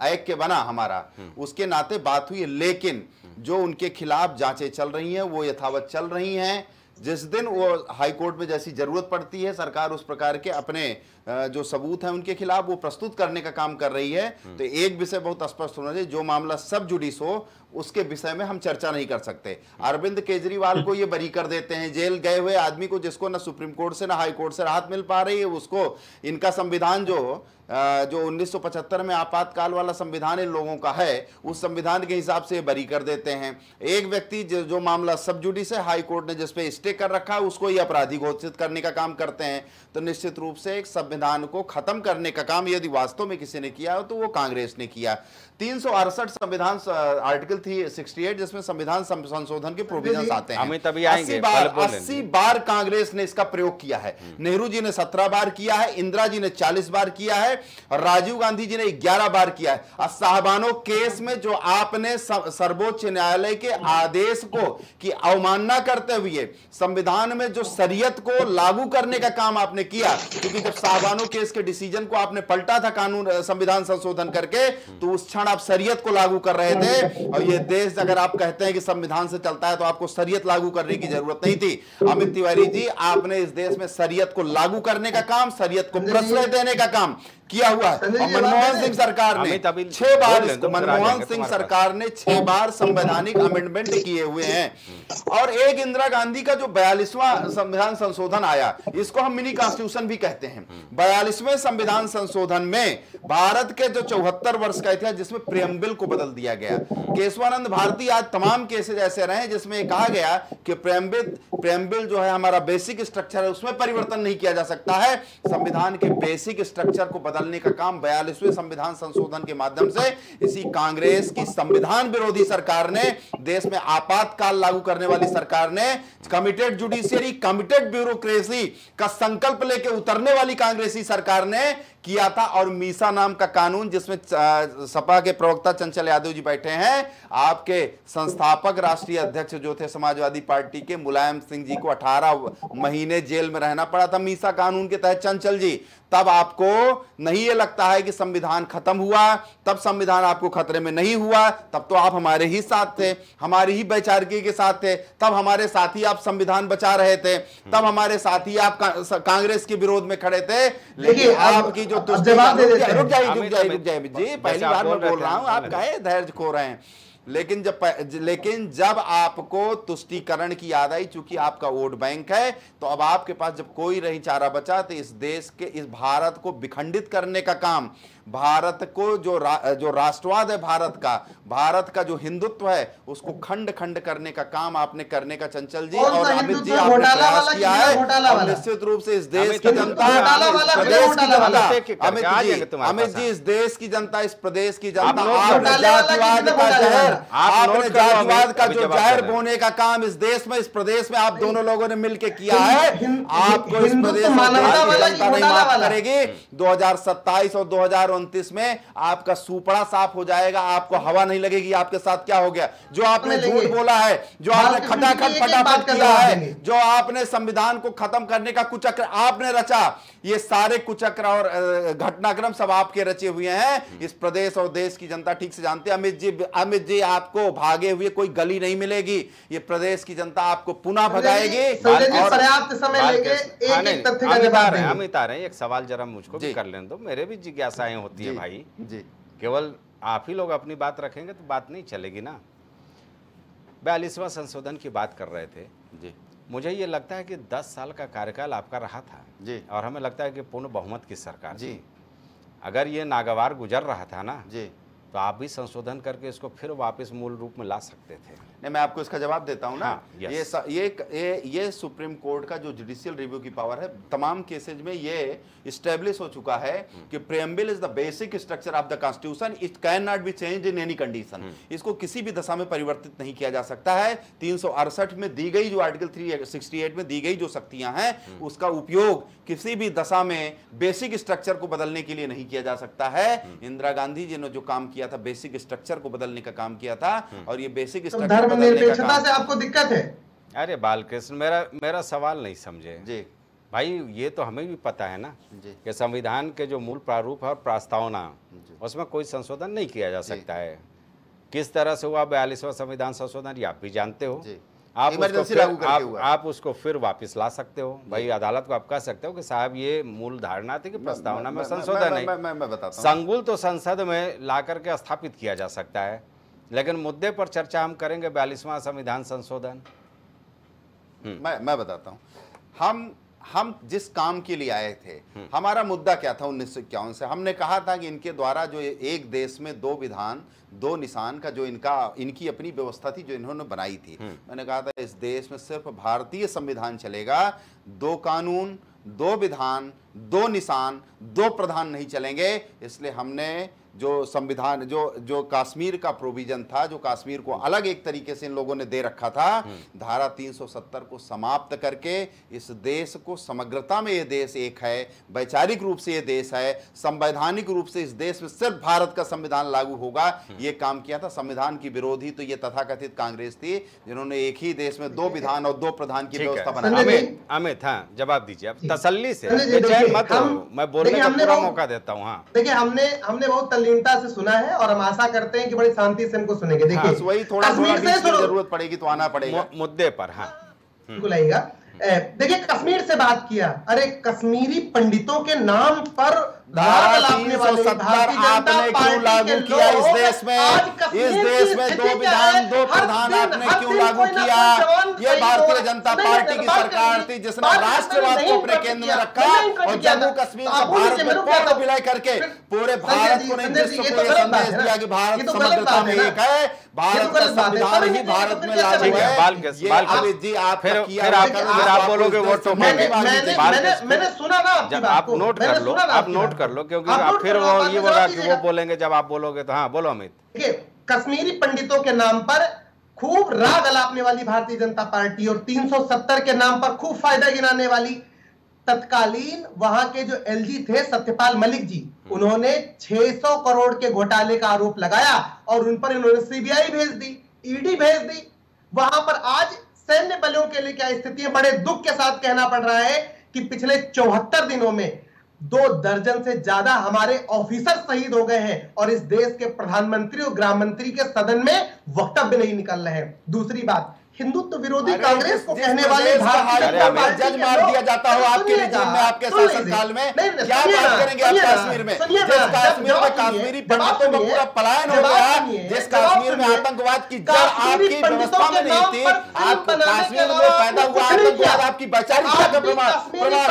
एक के बना हमारा, उसके नाते बात हुई। लेकिन जो उनके खिलाफ जांचें चल रही हैं वो यथावत चल रही हैं। जिस दिन वो हाई कोर्ट में जैसी जरूरत पड़ती है सरकार उस प्रकार के अपने जो सबूत हैं उनके खिलाफ वो प्रस्तुत करने का काम कर रही है। तो एक विषय बहुत स्पष्ट होना चाहिए, जो मामला सब जुडिस हो उसके विषय में हम चर्चा नहीं कर सकते। अरविंद केजरीवाल को ये बरी कर देते हैं, जेल गए हुए आदमी को जिसको ना सुप्रीम कोर्ट से ना हाई कोर्ट से राहत मिल पा रही है, उसको इनका संविधान जो 1975 में आपातकाल वाला संविधान इन लोगों का है उस संविधान के हिसाब से बरी कर देते हैं। एक व्यक्ति जो मामला सब जुडिस है, हाई कोर्ट ने जिस पे स्टे कर रखा है उसको ही अपराधी घोषित करने का काम करते हैं। तो निश्चित रूप से एक संविधान को खत्म करने का काम यदि वास्तव में किसी ने किया हो तो वो कांग्रेस ने किया। 368 संविधान आर्टिकल 368 जिसमें संविधान संशोधन के प्रोविजन आते हैं, 80 बार कांग्रेस ने इसका प्रयोग किया है। नेहरू जी ने 17 बार किया है, इंदिरा जी ने 40 बार किया है और राजीव गांधी जी ने 11 बार किया है। साहबानो केस में जो आपने सर्वोच्च न्यायालय के आदेश को की अवमानना करते हुए संविधान में जो शरीयत को लागू करने का काम आपने किया, क्योंकि जब साहबानो केस के डिसीजन को आपने पलटा था कानून संविधान संशोधन करके तो उस क्षण आप शरीयत को लागू कर रहे थे। और ये देश अगर आप कहते हैं कि संविधान से चलता है तो आपको शरीयत लागू करने की जरूरत नहीं थी। अमित तिवारी जी, आपने इस देश में शरीयत को लागू करने का काम, शरीयत को प्रश्रय देने का काम किया हुआ है। और मनमोहन सिंह सरकार ने 6 बार मनमोहन सिंह सरकार ने 6 बार संवैधानिक अमेंडमेंट किए हुए हैं। और एक इंदिरा गांधी का जो 42वां संविधान संशोधन आया, इसको हम मिनी कॉन्स्टिट्यूशन भी कहते हैं। 42वें संविधान संशोधन में भारत के जो 74 वर्ष का इतिहास जिसमें प्रियम्बल को बदल दिया गया। केशवानंद भारती आज तमाम केसेज ऐसे रहे जिसमें कहा गया कि प्रियम्बल जो है हमारा बेसिक स्ट्रक्चर है उसमें परिवर्तन नहीं किया जा सकता है। संविधान के बेसिक स्ट्रक्चर को बदलने का काम 42वें संविधान संशोधन के माध्यम से इसी कांग्रेस की संविधान विरोधी सरकार ने, देश में आपातकाल लागू करने वाली सरकार ने, कमिटेड जुडिशियरी, कमिटेड ब्यूरोक्रेसी का संकल्प लेकर उतरने वाली कांग्रेसी सरकार ने किया था। और मीसा नाम का कानून, जिसमें सपा के प्रवक्ता चंचल यादव जी बैठे हैं, आपके संस्थापक राष्ट्रीय अध्यक्ष जो थे समाजवादी पार्टी के मुलायम सिंह जी को 18 महीने जेल में रहना पड़ा था मीसा कानून के तहत। चंचल जी, तब आपको नहीं ये लगता है कि संविधान खत्म हुआ? तब संविधान आपको खतरे में नहीं हुआ, तब तो आप हमारे ही साथ थे, हमारी ही वैचारिकी के साथ थे, तब हमारे साथ ही आप संविधान बचा रहे थे, तब हमारे साथ ही आप कांग्रेस के विरोध में खड़े थे। लेकिन आपकी जो रुक जाइए जी, पहली बार मैं बोल रहा हूं, आप काहे धैर्य खो रहे हैं। लेकिन जब आपको तुष्टीकरण की याद आई, चूंकि आपका वोट बैंक है, तो अब आपके पास जब कोई नहीं चारा बचा, तो इस देश के, इस भारत को विखंडित करने का काम, भारत को जो राष्ट्रवाद है भारत का जो हिंदुत्व है, उसको खंड खंड करने का काम आपने करने का चंचल जी और अमित जी आपने प्रयास किया है। और निश्चित रूप से इस देश की जनता, अमित जी, इस देश की जनता, इस प्रदेश की जनता, आपने जातिवाद का जो जहर बोने का काम इस देश में, इस प्रदेश में आप दोनों लोगों ने मिलकर किया है। आपको इस प्रदेश में जनता नहीं माफ करेगी। 2027 और 2029 में आपका सुपड़ा साफ हो जाएगा, आपको हवा नहीं लगेगी। आपके साथ क्या हो गया? जो आपने झूठ बोला है, जो आपने खटाखट फटाफट किया है, जो आपने संविधान को खत्म करने का कुचक्र आपने रचा, ये सारे कुचक्र और घटनाक्रम सब आपके रचे हुए हैं। इस प्रदेश और देश की जनता ठीक से जानती है। अमित जी, आपको भागे हुए कोई गली नहीं मिलेगी। ये प्रदेश की जनता आपको पुनः भगाएगी। पर्याप्त समय लेके एक तथ्य का जवाब देंगे। अमित आ रहे हैं, एक सवाल जरा मुझको भी कर लेने दो, मेरे भी जिज्ञासाएं होती है भाई जी। केवल आप ही लोग अपनी बात रखेंगे तो बात नहीं चलेगी ना। 42वां संशोधन की बात कर रहे थे जी। मुझे ये लगता है कि 10 साल का कार्यकाल आपका रहा था जी, और हमें लगता है कि पूर्ण बहुमत की सरकार जी। अगर ये नागवार गुजर रहा था ना जी, तो आप भी संशोधन करके इसको फिर वापस मूल रूप में ला सकते थे। नहीं, मैं आपको इसका जवाब देता हूं ना। हाँ, ये सुप्रीम कोर्ट का जो जुडिशियल रिव्यू की पावर है, तमाम केसेज में ये इस्टेब्लिश हो चुका है कि preamble is the basic structure of the constitution, it can not be changed in any condition. इसको किसी भी दशा में परिवर्तित नहीं किया जा सकता है। 368 में दी गई जो आर्टिकल 368 में दी गई जो शक्तियां हैं, उसका उपयोग किसी भी दशा में बेसिक स्ट्रक्चर को बदलने के लिए नहीं किया जा सकता है। इंदिरा गांधी जी ने जो काम किया था, बेसिक स्ट्रक्चर को बदलने का काम किया था, और ये बेसिक स्ट्रक्चर धर्मनिरपेक्षता से आपको दिक्कत है? अरे बालकृष्ण, मेरा सवाल नहीं समझे जी भाई। ये तो हमें भी पता है ना कि संविधान के जो मूल प्रारूप है और प्रस्तावना, उसमें कोई संशोधन नहीं किया जा सकता है। किस तरह से हुआ 42वां संविधान संशोधन, ये आप भी जानते हो। आप उसको फिर वापस ला सकते हो भाई। अदालत को आप कह सकते हो कि साहब ये मूल धारणा थी कि प्रस्तावना में संशोधन है। मैं बताता हूं। संकुल तो संसद में ला करके स्थापित किया जा सकता है, लेकिन मुद्दे पर चर्चा हम करेंगे 42वां संविधान संशोधन। मैं बताता हूं। हम जिस काम के लिए आए थे, हमारा मुद्दा क्या था 1951 से? हमने कहा था कि इनके द्वारा जो एक देश में 2 विधान 2 निशान का जो इनकी अपनी व्यवस्था थी, जो इन्होंने बनाई थी, मैंने कहा था इस देश में सिर्फ भारतीय संविधान चलेगा, 2 कानून, 2 विधान, 2 निशान, 2 प्रधान नहीं चलेंगे। इसलिए हमने जो संविधान जो कश्मीर का प्रोविजन था, जो कश्मीर को अलग एक तरीके से इन लोगों ने दे रखा था, धारा 370 को समाप्त करके इस देश को समग्रता में, ये देश एक है, वैचारिक रूप से ये देश है, संवैधानिक रूप से इस देश में सिर्फ भारत का संविधान लागू होगा, ये काम किया था। संविधान की विरोधी तो ये तथाकथित कांग्रेस थी, जिन्होंने एक ही देश में 2 विधान और 2 प्रधान की व्यवस्था बनाई। अमित, हाँ, जवाब दीजिए आप तसल्ली से, मत मैं बोलने का पूरा मौका देता हूँ। हाँ, देखिए, हमने बहुत तल्लीनता से सुना है और हम आशा करते हैं कि बड़ी शांति से हमको सुनेंगे। देखिए, वही थोड़ा जरूरत पड़ेगी तो आना पड़ेगा मुद्दे पर। हाँ, बिल्कुल आएगा। देखिए, कश्मीर से बात किया, अरे कश्मीरी पंडितों के नाम पर धारा 370 आपने क्यों लागू किया इस देश में? इस देश में 2 विधान 2 प्रधान आपने क्यों लागू किया? ये भारतीय जनता पार्टी की सरकार थी जिसने राष्ट्रवाद को अपने केंद्र में रखा और जम्मू कश्मीर को भारत में तोड़ विलय करके पूरे भारत को नहीं, विश्व को ये संदेश दिया कि भारत समग्रता में एक है, भारत का संविधान ही भारत में लागू है। जी आप बोलोगे वो तो मैंने सुना ना, आप नोट कर लो क्योंकि आप फिर वो ये बोला कि वो बोलेंगे जब आप बोलोगे तो। हाँ, बोलो अमित। देखिए, कश्मीरी पंडितों के नाम पर खूब राग अलापने वाली भारतीय जनता पार्टी और 370 के नाम पर खूब फायदा गिनाने वाली तत्कालीन वहां के जो एलजी थे सत्यपाल मलिक जी, उन्होंने 600 करोड़ के घोटाले का आरोप लगाया और उन पर इन्होंने सीबीआई भेज दी, ईडी भेज दी। वहां पर आज सैन्य बलों के लिए क्या स्थिति है? बड़े दुख के साथ कहना पड़ रहा है कि पिछले 74 दिनों में 2 दर्जन से ज्यादा हमारे ऑफिसर शहीद हो गए हैं और इस देश के प्रधानमंत्री और गृह मंत्री के सदन में वक्तव्य नहीं निकल रहे हैं। दूसरी बात, हिंदुत्व विरोधी कांग्रेस को कहने वाले जज मार दिया जाता हो आपके रिजीम में, आपके शासनकाल में, क्या बात करेंगे आप कश्मीर में? जिस कश्मीर में कश्मीरी पंडितों का पूरा पलायन हो गया, जिस कश्मीर में आतंकवाद की जड़ आपकी व्यवस्था में नहीं थी, आप कश्मीर में पैदा हुआ आतंकवाद आपकी वैचारिकता का प्रमाण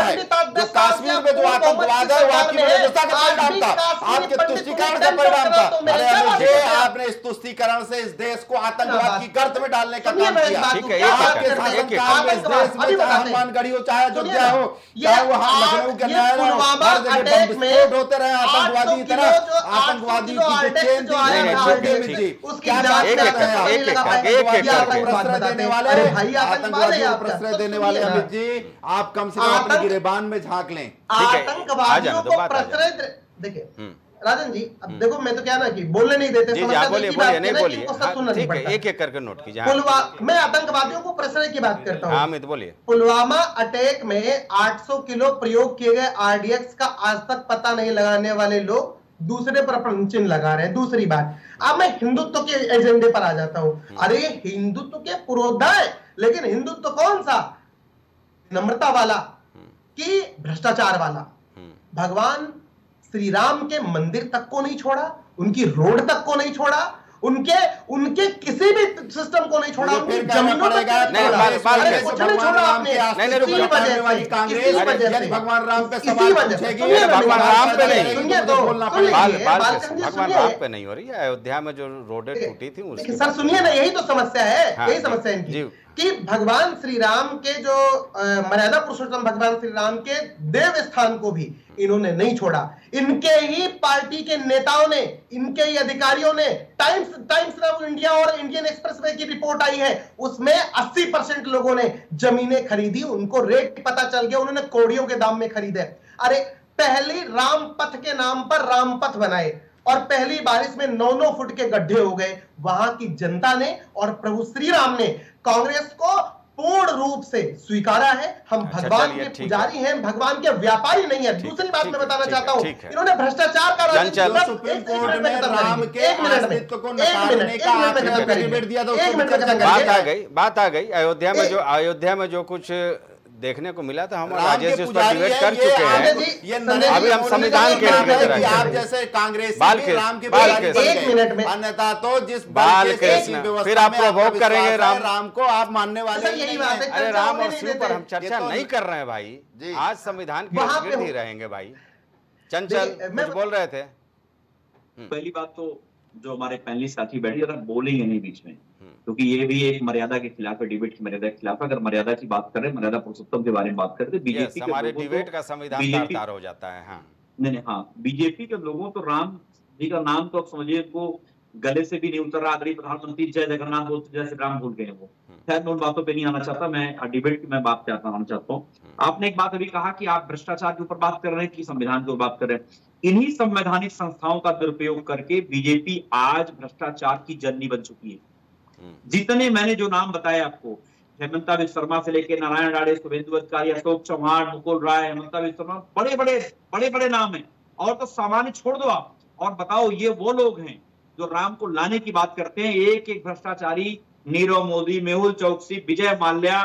है। जो कश्मीर में जो आतंकवाद है वो आपकी व्यवस्था का परिणाम था, आपके तुष्टीकरण का परिणाम था। अरे मुझे आपने इस तुष्टीकरण से इस देश को आतंकवाद की गर्त में डालने का काम किया। ठीक है, हनुमानगढ़ी हो चाहे अयोध्या हो, चाहे वो लखनऊ के न्यायालय हो, हर जगह बम विस्फोट होते रहे आतंकवादी की तरह, आतंकवादी की चेन देने वाले, आतंकवादी को प्रश्रय देने वाले अमित जी, आप कम से कम अपनी गिरेबान में झांक लें। आतंकवादियों को प्रश्रय, देखिए राजन जी, अब देखो मैं तो क्या ना कि बोलने नहीं देते, बोलिए एक एक करके नोट कीजिए। मैं आतंकवादियों को प्रश्रय की बात करता हूँ। हाँ, बोलिए। पुलवामा अटैक में 800 किलो प्रयोग किए गए आरडीएक्स का आज तक पता नहीं लगाने वाले लोग दूसरे पर प्रश्न चिन्ह लगा रहे हैं। दूसरी बात, अब मैं हिंदुत्व के एजेंडे पर आ जाता हूँ। अरे हिंदुत्व के पुरोधा है, लेकिन हिंदुत्व कौन सा? नम्रता वाला कि भ्रष्टाचार वाला? भगवान श्री राम के मंदिर तक को नहीं छोड़ा, उनकी रोड तक को नहीं छोड़ा, उनके किसी भी सिस्टम को नहीं छोड़ा, उनकी जमीनों तक कुछ नहीं छोड़ा आपने। भगवान राम पे भगवान राम पे नहीं, भगवान राम पे नहीं हो रही है। अयोध्या में जो रोडें टूटी थी उसकी सर सुनिए ना, यही तो समस्या है, यही समस्या है इनकी कि भगवान श्री राम के जो मर्यादा पुरुषोत्तम भगवान श्री राम के देव स्थान को भी इन्होंने नहीं छोड़ा। इनके ही पार्टी के नेताओं ने, इनके ही अधिकारियों ने, टाइम्स ऑफ इंडिया और इंडियन एक्सप्रेस में की रिपोर्ट आई है, उसमें 80% लोगों ने जमीनें खरीदी, उनको रेट पता चल गया, उन्होंने कौड़ियों के दाम में खरीदे। अरे पहली राम पथ के नाम पर रामपथ बनाए और पहली बारिश में 9-9 फुट के गड्ढे हो गए। वहां की जनता ने और प्रभु श्री राम ने कांग्रेस को पूर्ण रूप से स्वीकारा है। हम भगवान के पुजारी हैं, भगवान के व्यापारी नहीं है। दूसरी बात मैं बताना चाहता हूँ, इन्होंने भ्रष्टाचार का सुप्रीम कोर्ट में राम के अस्तित्व को नकारने का एफिडेविट दिया था, बात आ गई। अयोध्या में जो कुछ देखने को मिला था, हम राजेश जी उस पर डिबेट कर चुके हैं। अभी हम संविधान के आप जैसे कांग्रेस राम के एक मिनट में, अन्यथा तो जिस बाल कृष्ण फिर आप प्रोवोक करेंगे राम को आप मानने वाले। यही बात है, अरे राम और शिव पर हम चर्चा नहीं कर रहे हैं भाई, आज संविधान के गिर्द ही रहेंगे भाई। चंचल कुछ बोल रहे थे। पहली बात तो जो हमारे पैनलिस्ट साथी बैठे जरा बोलेंगे नहीं बीच में, क्योंकि ये भी एक मर्यादा के खिलाफ है, डिबेट की मर्यादा के खिलाफ है। अगर मर्यादा की बात करें, मर्यादा पुरुषोत्तम के बारे में बात करते, बीजेपी हमारे डिबेट का संविधान तार हो जाता है। हाँ नहीं, हाँ बीजेपी के लोगों तो राम जी का नाम तो अब समझिए को गले से भी नहीं उतर रहा। आदरणीय प्रधानमंत्री जय जगन्नाथ बोलते जय श्री राम भूल गए वो। खैर मैं उन बातों पे नहीं आना चाहता, मैं डिबेट की मैं बात आना चाहता हूँ। आपने एक बात अभी कहा कि आप भ्रष्टाचार के ऊपर बात कर रहे हैं कि संविधान के ऊपर बात कर रहे हैं। इन्हीं संवैधानिक संस्थाओं का दुरुपयोग करके बीजेपी आज भ्रष्टाचार की जननी बन चुकी है। जितने मैंने जो नाम बताए आपको, हेमंता बिस्वा शर्मा से लेकर नारायण राणे, शुभेंदु अधिकारी, अशोक चौहान, मुकुल राय, हेमंता बिस्वा शर्मा, बड़े बड़े नाम हैं। और तो सामान्य छोड़ दो आप, और बताओ ये वो लोग हैं जो राम को लाने की बात करते हैं। एक एक भ्रष्टाचारी, नीरव मोदी, मेहुल चौकसी, विजय माल्या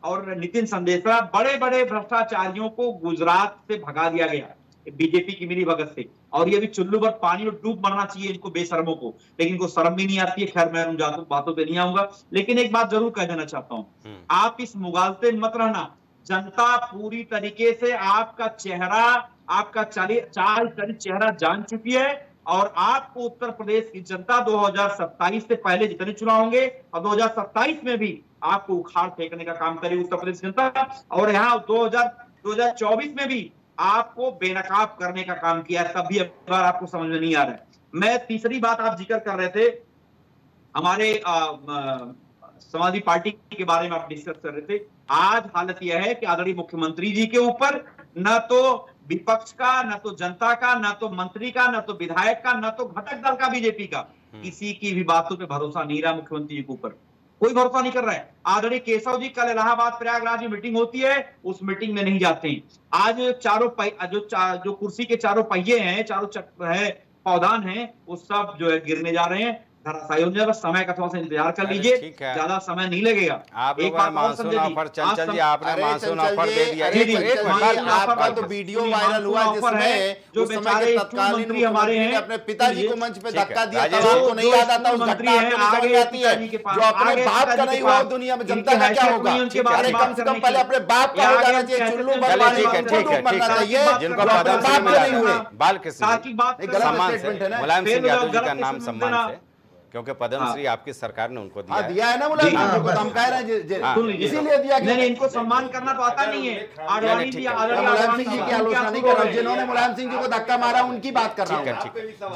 और नितिन संदेशा, बड़े बड़े भ्रष्टाचारियों को गुजरात से भगा दिया गया बीजेपी की मिली भगत से। और ये भी चुल्लू भर पानी में डूब मरना चाहिए इनको बेशर्मों को, लेकिन इनको शर्म भी नहीं आती है। खैर मैं उन बातों पे नहीं आऊंगा, लेकिन एक बात जरूर कह देना चाहता हूं, आप इस मुगालते मत रहना। जनता पूरी तरीके से आपका चेहरा, आपका चाल चेहरा जान चुकी है। और आपको उत्तर प्रदेश की जनता 2027 से पहले जितने चुनाव होंगे और 2027 में भी आपको उखाड़ फेंकने का काम करेगी उत्तर प्रदेश जनता। और यहाँ 2024 में भी आपको बेनकाब करने का काम किया है, तब भी अब बार आपको समझ में नहीं आ रहा है। मैं तीसरी बात आप जिक्र कर रहे थे, हमारे समाजवादी पार्टी के बारे में आप डिस्कस कर रहे थे। आज हालत यह है कि आदरणीय मुख्यमंत्री जी के ऊपर न तो विपक्ष का, न तो जनता का, न तो मंत्री का, न तो विधायक का, न तो घटक दल का बीजेपी का, किसी की भी बातों पे भरोसा नहीं रहा मुख्यमंत्री जी के ऊपर, कोई भरोसा नहीं कर रहा है। आदरणीय केशव जी कल इलाहाबाद प्रयागराज में मीटिंग होती है, उस मीटिंग में नहीं जाते हैं। आज जो कुर्सी के चारों पहिए हैं, चारों है पौधान हैं, वो सब जो है गिरने जा रहे हैं, धराशायी होने जा रहा है। समय का थोड़ा सा इंतजार कर लीजिए, ज्यादा समय नहीं लगेगा। आप लोग मानसून ऑफर, चंचल जी आपने मानसून ऑफर दे दिया। आपका तो वीडियो वायरल हुआ जिसमें जो बेचारे तत्कालीन हमारे हैं अपने पिताजी को मंच पे धक्का दिया, तब आपको नहीं याद आता उस घटना आगे आती है। जो अपने बाप का नहीं हुआ दुनिया में जनता का क्या होगा? अरे कम से कम पहले अपने बाप का हो जाना चाहिए, चुल्लू बनना चाहिए, जिनको पद्मश्री मिला है बाल कृष्ण मुलायम सिंह यादव जी का नाम सम्मान से, क्योंकि पद्मश्री आपकी सरकार ने उनको दिया है ना, इसीलिए दिया। नहीं, इनको सम्मान करना तो आता नहीं है। मुलायम सिंह जी की आलोचना नहीं कर रहा हूँ, जिन्होंने मुलायम सिंह जी को धक्का मारा उनकी बात कर रहा हूँ।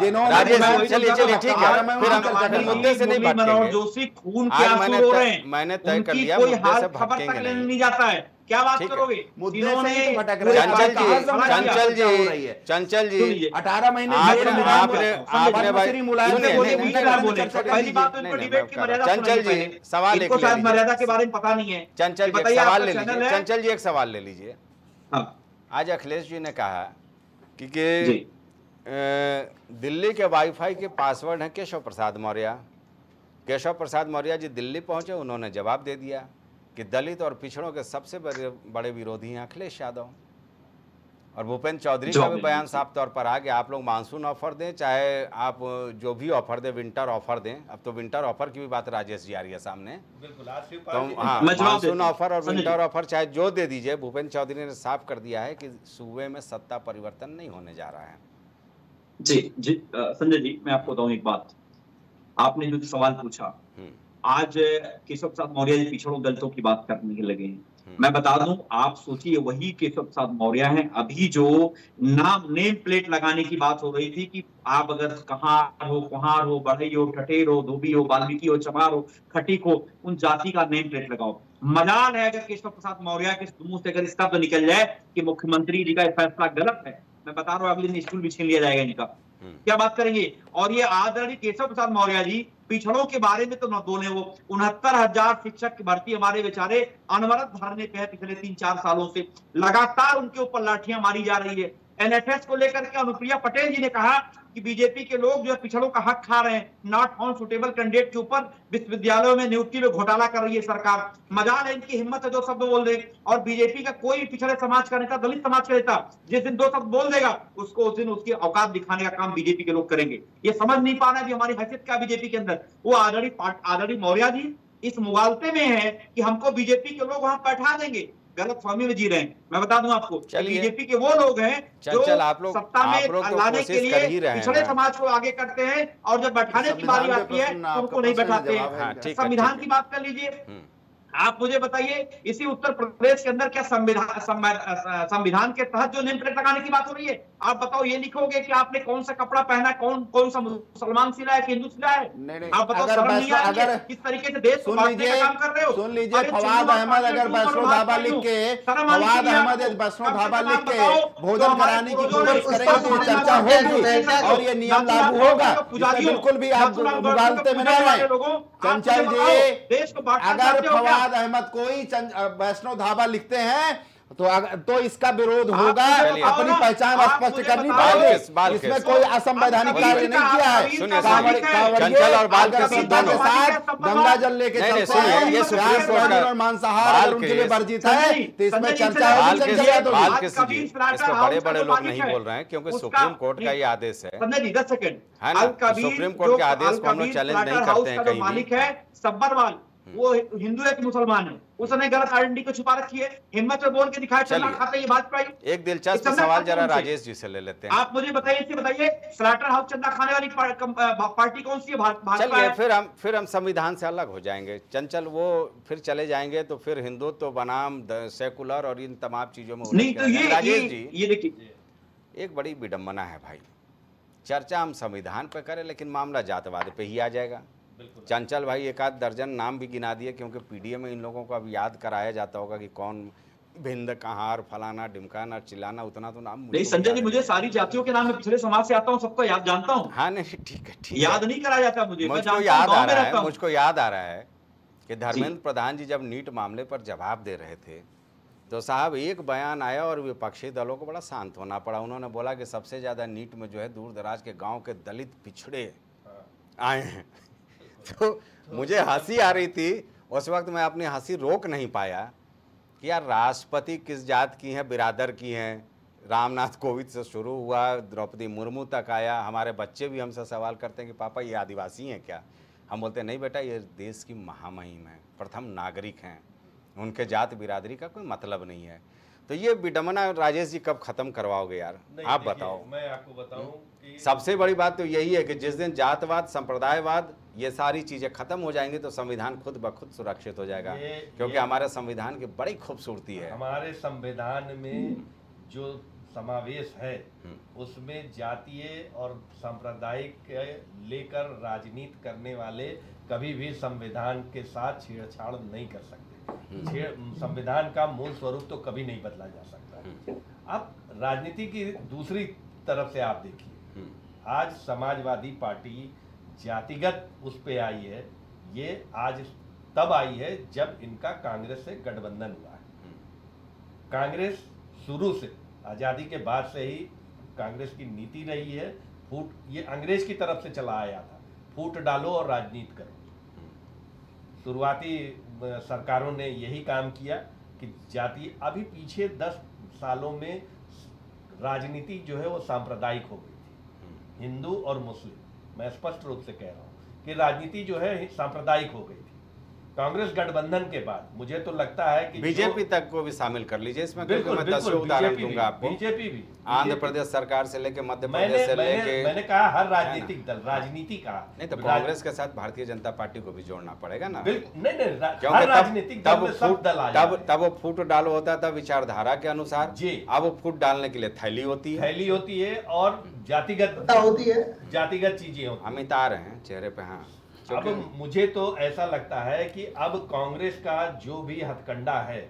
जिन्होंने चलिए ठीक है, फिर हम मुद्दे से नहीं भटकेंगे। जोशी खून के आंसू रो रहे हैं, मैंने तय कर लिया, कोई मुद्दे हाल से खबर तक भटकेंगे नहीं जाता है। क्या बात करोगे? चंचल जी 18 महीने चंचल जी सवाल एक मर्यादा के बारे में पता नहीं है। चंचल जी एक सवाल ले लीजिए, चंचल जी एक सवाल ले लीजिए। आज अखिलेश जी ने कहा कि दिल्ली के वाईफाई के पासवर्ड हैं केशव प्रसाद मौर्य। केशव प्रसाद मौर्य जी दिल्ली पहुंचे, उन्होंने जवाब दे दिया कि दलित और पिछड़ों के सबसे बड़े विरोधी हैं अखिलेश यादव। और भूपेंद्र चौधरी का भी बयान साफ तौर पर आ गया, आप लोग मानसून ऑफर दें, चाहे आप जो भी ऑफर दें, विंटर ऑफर दें। अब तो विंटर ऑफर की भी बात राजेश जी आ रही है सामने, तो हाँ मानसून ऑफर और विंटर ऑफर चाहे जो दे दीजिए, भूपेंद्र चौधरी ने साफ कर दिया है कि सूबे में सत्ता परिवर्तन नहीं होने जा रहा है। जी संजय जी, मैं आपको बताऊं एक बात, आपने जो सवाल पूछा, आज केशव प्रसाद मौर्य जी पिछड़ों दलितों की बात करने लगे हैं। मैं बता दूं, आप सोचिए वही केशव प्रसाद मौर्य हैं, अभी जो नेम प्लेट लगाने की बात हो रही थी कि आप अगर कहार हो, कुहार हो, बढ़ई हो, ठठेर हो, धोबी हो, वाल्मीकि हो, चमार हो, खटीक हो, उन जाति का नेम प्लेट लगाओ। मजाल है अगर केशव प्रसाद मौर्य के मुंह से अगर इसका तो निकल जाए कि मुख्यमंत्री जी का फैसला गलत है, मैं बता रहा हूँ अगले दिन स्कूल भी छीन लिया जाएगा इनका। क्या बात करेंगे? और ये आदरणीय केशव प्रसाद मौर्य जी पिछड़ों के बारे में तो न बोले, वो 69,000 शिक्षक की भर्ती हमारे बेचारे अनवरत धरने पे है पिछले 3-4 सालों से, लगातार उनके ऊपर लाठियां मारी जा रही है। एनएफएस को लेकर के अनुप्रिया पटेल जी ने कहा कि बीजेपी के लोग जो है पिछड़ों का हक खा रहे हैं, नॉट फाउंड सुटेबल कैंडिडेट के ऊपर विश्वविद्यालयों में नियुक्ति में घोटाला कर रही है सरकार। मजाल है इनकी हिम्मत है जो शब्द बोल दे, और बीजेपी का कोई पिछड़े समाज का नेता, दलित समाज का नेता जिस दिन 2 शब्द बोल देगा, उसको उस दिन उसकी औकात दिखाने का काम बीजेपी के लोग करेंगे। ये समझ नहीं पा रहे हमारी हैसियत क्या बीजेपी के अंदर। वो आदरणीय मौर्य जी इस मुगालते में है कि हमको बीजेपी के लोग वहां बैठा देंगे, गलत फहमी में जी रहे हैं। मैं बता दूं आपको, बीजेपी के वो लोग हैं जो सत्ता में लाने के लिए पिछड़े समाज को आगे करते हैं, और जब बैठाने की बारी आती है तो उनको नहीं बैठाते हैं। संविधान की बात कर लीजिए, आप मुझे बताइए इसी उत्तर प्रदेश के अंदर क्या संविधान के तहत जो नेम प्लेट लगाने की बात हो रही है, आप बताओ ये लिखोगे कि आपने कौन सा कपड़ा पहना, कौन सा मुसलमान सिला है कि हिंदू सिला है? आप बताओ, शर्म नहीं आ रही है? किस तरीके से देश को बांटने का काम कर रहे हो? सुन लीजिए, फवाद अहमद अगर वैष्णो ढाबा लिख के भोजन कराने की कोशिश करेंगे तो चर्चा होगी और ये नियम लागू होगा। बिल्कुल भी आप मुगालते में नहीं रहे। चंचल जी, अगर फवाद अहमद कोई वैष्णो ढाबा लिखते हैं तो इसका विरोध होगा, अपनी पहचान स्पष्ट करनी पड़ेगी। इसमें कोई असंवैधानिक कार्य नहीं किया है। चंचल और बाल के साथ गंगा जल लेके और मांसाहार उनके लिए वर्जित है, तो इसमें चर्चा होगी। बड़े बड़े लोग नहीं बोल रहे हैं क्योंकि सुप्रीम कोर्ट का ये आदेश है। 10 सेकंड, सुप्रीम कोर्ट के आदेश को हम लोग चैलेंज नहीं करते हैं कहीं भी। मालिक है सब्बरवाल, वो हिंदू है कि मुसलमान है, उसने गलत आइडेंटिटी को छुपा रखी है, हिम्मत में बोल के दिखाया, चलना खाते ये बात पाई। एक दिलचस्प सवाल जरा राजेश जी से ले लेते हैं। आप मुझे बताइए स्लाटर हाउस चंदा खाने वाली पार्टी कौन सी है? भाजपा है। फिर हम संविधान से अलग हो जाएंगे चंचल, वो फिर चले जाएंगे तो फिर हिंदुत्व बनाम सेकुलर और इन तमाम चीजों में नहीं। तो राजेश जी, ये देखिए, एक बड़ी विडंबना है भाई, चर्चा हम संविधान पे करें लेकिन मामला जातवाद पे ही आ जाएगा। चंचल भाई 1 आध दर्जन नाम भी गिना दिए, क्योंकि पीडीए में इन लोगों को अब याद कराया जाता होगा कि कौन भिंद कहार फलाना ढिमकाना चिल्लाना उतना तो नाम नहीं संजय जी, मुझे सारी जातियों के नाम, मैं पिछले समाज से आता हूँ, सबको याद जानता हूँ। हाँ नहीं ठीक है, ठीक याद नहीं करा जाता मुझे, मुझको याद आ रहा है, मुझको याद आ रहा है कि धर्मेंद्र प्रधान जी जब नीट मामले पर जवाब दे रहे थे तो साहब एक बयान आया और विपक्षी दलों को बड़ा शांत होना पड़ा। उन्होंने बोला कि सबसे ज़्यादा नीट में जो है दूर दराज के गांव के दलित पिछड़े आए हैं। तो मुझे हंसी आ रही थी उस वक्त, मैं अपनी हंसी रोक नहीं पाया कि यार राष्ट्रपति किस जात की हैं, बिरादर की हैं। रामनाथ कोविंद से शुरू हुआ, द्रौपदी मुर्मू तक आया। हमारे बच्चे भी हमसे सवाल करते हैं कि पापा ये आदिवासी हैं क्या? हम बोलते हैं नहीं बेटा, ये देश की महामहिम है, प्रथम नागरिक हैं, उनके जात बिरादरी का कोई मतलब नहीं है। तो ये विडंबना राजेश जी कब खत्म करवाओगे यार, आप बताओ। मैं आपको बताऊं कि सबसे बड़ी बात तो यही है कि जिस दिन जातवाद, संप्रदायवाद, ये सारी चीजें खत्म हो जाएंगी तो संविधान खुद ब खुद सुरक्षित हो जाएगा, क्योंकि हमारे संविधान की बड़ी खूबसूरती है। हमारे संविधान में जो समावेश है उसमें जातीय और सांप्रदायिक लेकर राजनीति करने वाले कभी भी संविधान के साथ छेड़छाड़ नहीं कर सकते। संविधान का मूल स्वरूप तो कभी नहीं बदला जा सकता। अब राजनीति की दूसरी तरफ से आप देखिए, आज समाजवादी पार्टी जातिगत उस पे आई है, ये आज तब आई है जब इनका कांग्रेस से गठबंधन हुआ है। कांग्रेस शुरू से, आज़ादी के बाद से ही कांग्रेस की नीति रही है, फूट, ये अंग्रेज की तरफ से चला आया था, फूट डालो और राजनीति करो। शुरुआती सरकारों ने यही काम किया कि जाति, अभी पीछे 10 सालों में राजनीति जो है वो सांप्रदायिक हो गई थी, हिंदू और मुस्लिम। मैं स्पष्ट रूप से कह रहा हूँ कि राजनीति जो है सांप्रदायिक हो गई थी। कांग्रेस गठबंधन के बाद मुझे तो लगता है कि बीजेपी तक को भी शामिल कर लीजिए इसमें, क्योंकि मैं 10 उदाहरण दूंगा आपको। बीजेपी भी, आंध्र प्रदेश सरकार से लेके मध्य प्रदेश से लेके, मैंने कहा हर राजनीतिक दल, राजनीति कहा नहीं तो कांग्रेस के साथ भारतीय जनता पार्टी को भी जोड़ना पड़ेगा ना। बिल्कुल नहीं, हर राजनीतिक दल में सब दल आ जाते हैं। तब वो फूट डालो होता था विचारधारा के अनुसार जी। अब वो फूट डालने के लिए थैली होती है और जातिगत होती है, जातिगत चीजें होती है। अमित आ रहे हैं चेहरे पे। हाँ, अब मुझे तो ऐसा लगता है कि अब कांग्रेस का जो भी हथकंडा है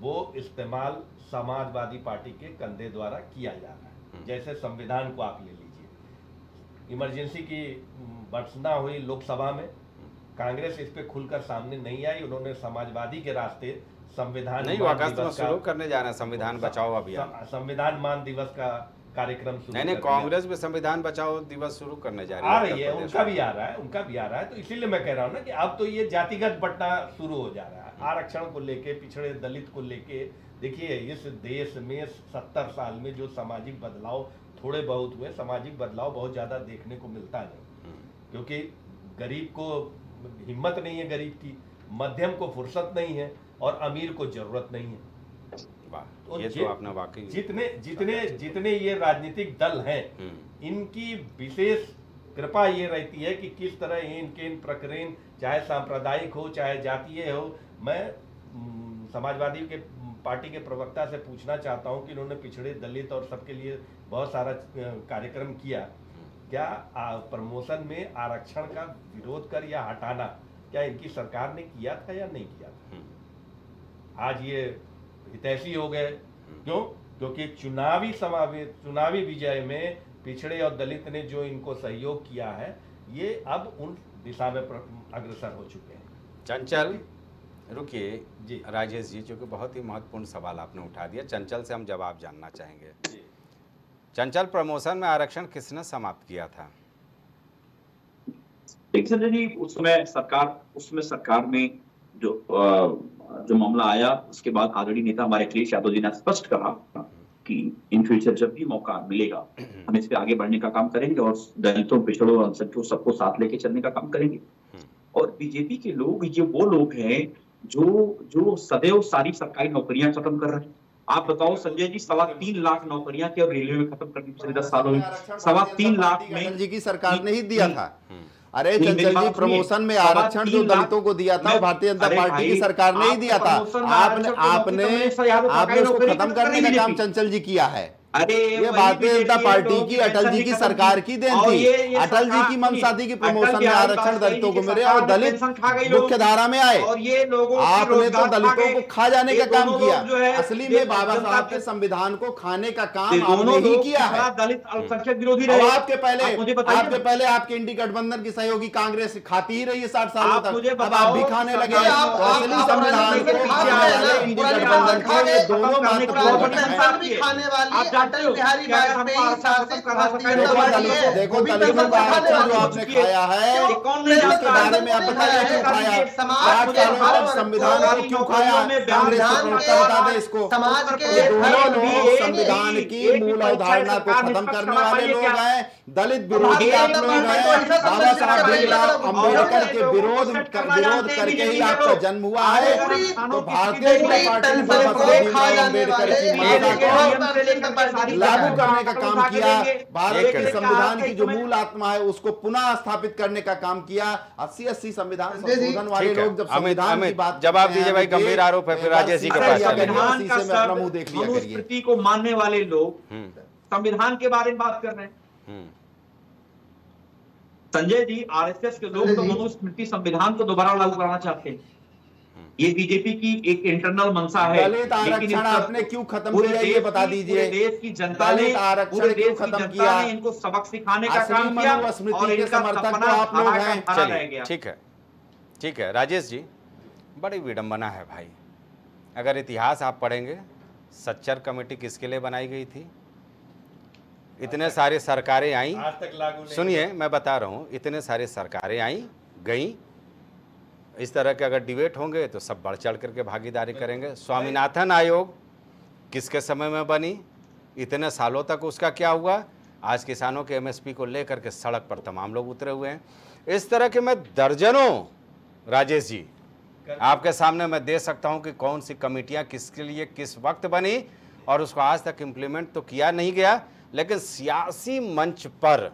वो इस्तेमाल समाजवादी पार्टी के कंधे द्वारा किया जा रहा है। जैसे संविधान को आप ले लीजिए, इमरजेंसी की घोषणा हुई लोकसभा में, कांग्रेस इस पे खुलकर सामने नहीं आई। उन्होंने समाजवादी के रास्ते संविधान नहीं, अगस्त में शुरू करने जा रहे हैं संविधान बचाओ अभियान, संविधान मान दिवस का कार्यक्रम शुरू। नहीं, कांग्रेस भी संविधान बचाओ दिवस शुरू करने जा रही है, उनका भी आ रहा है। तो इसीलिए मैं कह रहा हूँ ना कि अब तो ये जातिगत बंटना शुरू हो जा रहा है, आरक्षण को लेके, पिछड़े दलित को लेके। देखिए इस देश में 70 साल में जो सामाजिक बदलाव थोड़े बहुत हुए, सामाजिक बदलाव बहुत ज्यादा देखने को मिलता नहीं, क्योंकि गरीब को हिम्मत नहीं है, गरीब की, मध्यम को फुर्सत नहीं है और अमीर को जरूरत नहीं है। तो ये तो आपने वाकई जितने ये राजनीतिक दल हैं, इनकी विशेष कृपा ये रहती है कि किस तरह इनके इन प्रकरण, चाहे सांप्रदायिक हो चाहे जातीय हो। मैं समाजवादी के पार्टी के प्रवक्ता से पूछना चाहता हूं कि इन्होंने पिछड़े दलित और सबके लिए बहुत सारा कार्यक्रम किया, क्या प्रमोशन में आरक्षण का विरोध कर या हटाना क्या इनकी सरकार ने किया था या नहीं किया था? आज ये हितैषी हो गए, क्यों? क्योंकि चुनावी विजय में पिछड़े और दलित ने जो इनको सहयोग किया है, ये अब उन दिशा में अग्रसर हो चुके हैं। चंचल रुकिए जी, राजेश जी, चूंकि बहुत ही महत्वपूर्ण सवाल आपने उठा दिया, चंचल से हम जवाब जानना चाहेंगे। चंचल, प्रमोशन में आरक्षण किसने समाप्त किया था? संजय जी, उसमें सरकार में जो मामला आया, उसके बाद आदरणीय नेता हमारे अखिलेश यादव जी ने स्पष्ट कहा कि इन फ्यूचर जब भी मौका मिलेगा हम इस पे आगे बढ़ने का काम करेंगे और दलितों, पिछड़ों, अल्पसंख्यकों सबको साथ लेके चलने का काम करेंगे। और बीजेपी के लोग ये वो लोग हैं जो सदैव सारी सरकारी नौकरियां खत्म कर रहे हैं। आप बताओ संजय जी, 3.25 लाख नौकरियां क्या रेलवे में खत्म कर दी पिछले 10 सालों में? 3.25 लाख में जी की सरकार ने ही दिया था। अरे चंचल जी, प्रमोशन में आरक्षण जो दलितों को दिया था भारतीय जनता पार्टी की सरकार ने ही दिया था। आपने उसको खत्म करने का काम चंचल जी किया है। अरे ये भारतीय जनता पार्टी की, अटल जी की सरकार की देन थी। अटल जी की मंशा थी कि प्रमोशन में आरक्षण दलितों को मिले और दलित मुख्य धारा में आए। और ये लोगों आपने तो दलितों को खा जाने का काम किया। असली में बाबा साहब के संविधान को खाने का काम आपने ही किया है। दलित अल्पसंख्यक विरोधी रहे। आपके पहले आपके इंडी गठबंधन की सहयोगी कांग्रेस खाती ही रही है 60 सालों तक। अब आप भी खाने लगे। असली संविधान को इंडी गठबंधन के दोनों महत्वपूर्ण अटल बिहारी वाजपेयी शासित भारतीय जनता पार्टी है। देखो दलितों का आरक्षण जो आपने खाया है उसके बारे में आप बताइए क्यों खाया? 60 सालों तक संविधान को क्यों खाया? कांग्रेस के प्रवक्ता बता दे इसको। समाज के दोनों लोग संविधान की मूल अवधारणा को खत्म करने वाले लोग हैं, दलित विरोधी आप लोग हैं। बाबा साहब भीमराव अम्बेडकर के विरोध करके ही आपका जन्म हुआ है। तो भारतीय जनता पार्टी ने बाबा साहब भीमराव अम्बेडकर की मंशा को लागू करने का काम किया। भारत के संविधान की जो मूल आत्मा है उसको पुनः स्थापित करने का काम किया। 80 संविधान संशोधन वाले लोग जब संविधान की बात जवाब दीजिए भाई, गंभीर आरोप है। फिर राजेश जी के पास संविधान का मनुस्मृति को मानने वाले लोग संविधान के बारे में बात कर रहे हैं। संजय जी, आरएसएस के लोग तो मनुस्मृति संविधान को दोबारा लागू कराना चाहते हैं। ये बीजेपी की एक इंटरनल मंशा है। दलित आरक्षण आपने क्यों खत्म किया ये बता दीजिए। देश की जनता ने, पूरे देश की जनता ने इनको सबक सिखाने का काम किया और इनका सपना आप लोग हैं। चलिए ठीक है राजेश जी, बड़ी विडंबना है भाई। अगर इतिहास आप पढ़ेंगे, सच्चर कमेटी किसके लिए बनाई गई थी? इतने सारे सरकारें आई, आज तक लागू नहीं। सुनिए मैं बता रहा हूँ, इतने सारे सरकारें आई गई। इस तरह के अगर डिबेट होंगे तो सब बढ़ चढ़ करके भागीदारी करेंगे। स्वामीनाथन आयोग किसके समय में बनी? इतने सालों तक उसका क्या हुआ? आज किसानों के एमएसपी को लेकर के सड़क पर तमाम लोग उतरे हुए हैं। इस तरह के मैं दर्जनों, राजेश जी आपके सामने मैं दे सकता हूं कि कौन सी कमेटियां किसके लिए किस वक्त बनी और उसको आज तक इम्प्लीमेंट तो किया नहीं गया, लेकिन सियासी मंच पर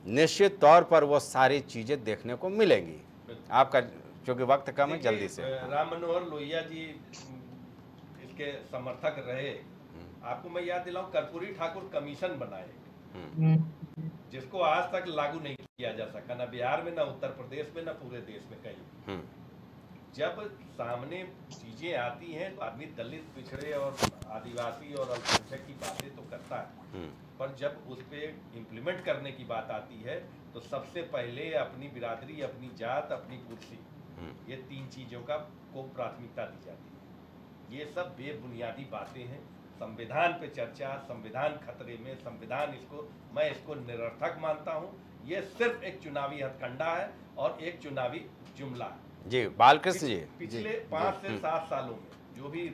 निश्चित तौर पर वो सारी चीज़ें देखने को मिलेंगी। आपका क्योंकि वक्त कम है, जल्दी से। राम मनोहर लोहिया जी इसके समर्थक रहे। आपको मैं याद दिलाऊं, कर्पूरी ठाकुर कमीशन बनाए जिसको आज तक लागू नहीं किया जा सका, ना बिहार में, ना उत्तर प्रदेश में, ना पूरे देश में कहीं। जब सामने चीजें आती हैं तो आदमी दलित, पिछड़े और आदिवासी और अल्पसंख्यक की बातें तो करता है, पर जब उस पर इम्प्लीमेंट करने की बात आती है तो सबसे पहले अपनी बिरादरी, अपनी जात, अपनी कुर्सी, ये तीन चीजों को प्राथमिकता दी जाती है। ये सब बेबुनियादी बातें हैं। संविधान पे चर्चा, संविधान खतरे में, संविधान मैं इसको निरर्थक मानता हूँ। ये सिर्फ एक चुनावी हथकंडा है और एक चुनावी जुमला है। जी बालकृष्ण जी, पिछले 5 से 7 सालों में जो भी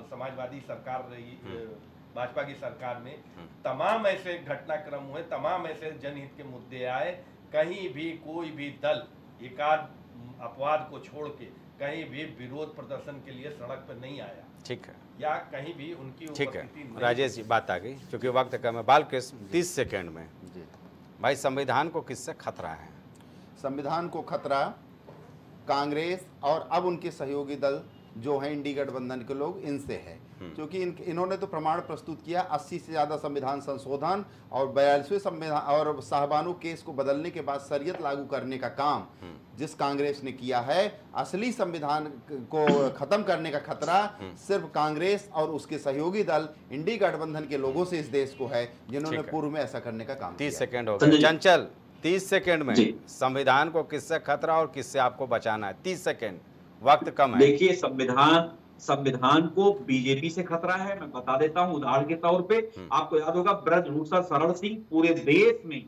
समाजवादी सरकार रही, भाजपा की सरकार में तमाम ऐसे घटनाक्रम हुए, तमाम ऐसे जनहित के मुद्दे आए, कहीं भी कोई भी दल एकाध अपवाद को छोड़ के कहीं भी विरोध प्रदर्शन के लिए सड़क पर नहीं आया। ठीक है, या कहीं भी उनकी ठीक है राजेश जी, बात आ गई क्योंकि वक्त कम है। बालकृष्ण 30 सेकंड में भाई, संविधान को किससे खतरा है? संविधान को खतरा कांग्रेस और अब उनके सहयोगी दल जो हैं इंडी गठबंधन के लोग, इनसे है। क्योंकि इन्होंने तो प्रमाण प्रस्तुत किया 80 से ज़्यादा संविधान संशोधन और 42वें संविधान और शाहबानो केस को बदलने के बाद शरीयत लागू करने का काम जिस कांग्रेस ने किया है। असली संविधान को खत्म करने का खतरा सिर्फ कांग्रेस और उसके सहयोगी दल इंडी गठबंधन के लोगों से इस देश को है, जिन्होंने पूर्व में ऐसा करने का काम किया। 30 सेकंड हो गए। चंचल 30 सेकंड में संविधान को किससे खतरा और किससे आपको बचाना है? 30 सेकंड, वक्त कम है। देखिए, संविधान को बीजेपी से खतरा है। मैं बता देता हूं उदाहरण के तौर पे। आपको याद होगा ब्रजभूषण शरण सिंह, पूरे देश में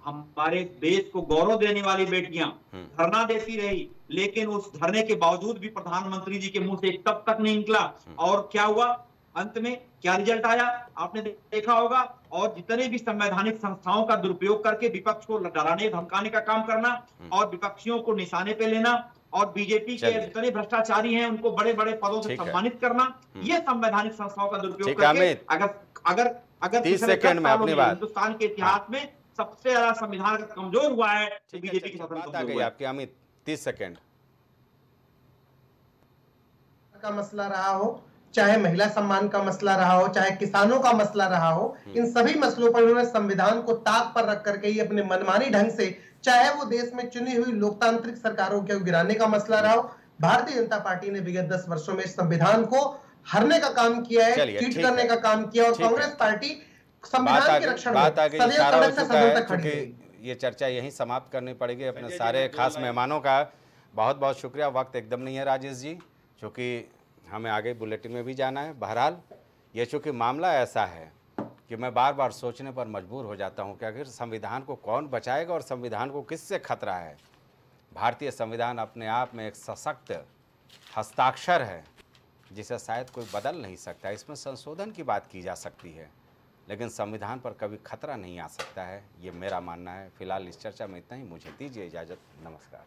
हमारे देश को गौरव देने वाली बेटियां धरना देती रही, लेकिन उस धरने के बावजूद भी प्रधानमंत्री जी के मुंह से एक तब तक नहीं निकला। और क्या हुआ अंत में, क्या रिजल्ट आया आपने देखा होगा। और जितने भी संवैधानिक संस्थाओं का दुरुपयोग करके विपक्ष को डराने धमकाने का काम करना और विपक्षियों को निशाने पे लेना और बीजेपी के जितने भ्रष्टाचारी हैं उनको बड़े बड़े पदों से सम्मानित करना, ये संवैधानिक संस्थाओं का दुरुपयोग करके अगर 30 सेकंड में अपनी बात, हिंदुस्तान के इतिहास में सबसे ज्यादा संविधान कमजोर हुआ है बीजेपी के साथ। आपके अमित 30 सेकंड का मसला रहा हो चाहे महिला सम्मान का मसला रहा हो, चाहे किसानों का मसला रहा हो, इन सभी मसलों पर उन्होंने संविधान को ताक पर रख करके ही अपने मनमानी ढंग से, चाहे वो देश में चुनी हुई लोकतांत्रिक सरकारों के गिराने का मसला रहा हो, भारतीय जनता पार्टी ने विगत 10 वर्षों में संविधान को हरने का काम किया है, चीट करने का काम किया, और कांग्रेस पार्टी संविधान के रक्षण में सदैव सड़क से सदन तक खड़ी है। ये चर्चा यहीं समाप्त करनी पड़ेगी। अपने सारे खास मेहमानों का बहुत बहुत शुक्रिया। वक्त एकदम नहीं है राजेश जी, क्योंकि हमें आगे बुलेटिन में भी जाना है। बहरहाल ये चूँकि मामला ऐसा है कि मैं बार बार सोचने पर मजबूर हो जाता हूँ कि आखिर संविधान को कौन बचाएगा और संविधान को किससे खतरा है। भारतीय संविधान अपने आप में एक सशक्त हस्ताक्षर है जिसे शायद कोई बदल नहीं सकता। इसमें संशोधन की बात की जा सकती है, लेकिन संविधान पर कभी खतरा नहीं आ सकता है, ये मेरा मानना है। फिलहाल इस चर्चा में इतना ही। मुझे दीजिए इजाज़त। नमस्कार।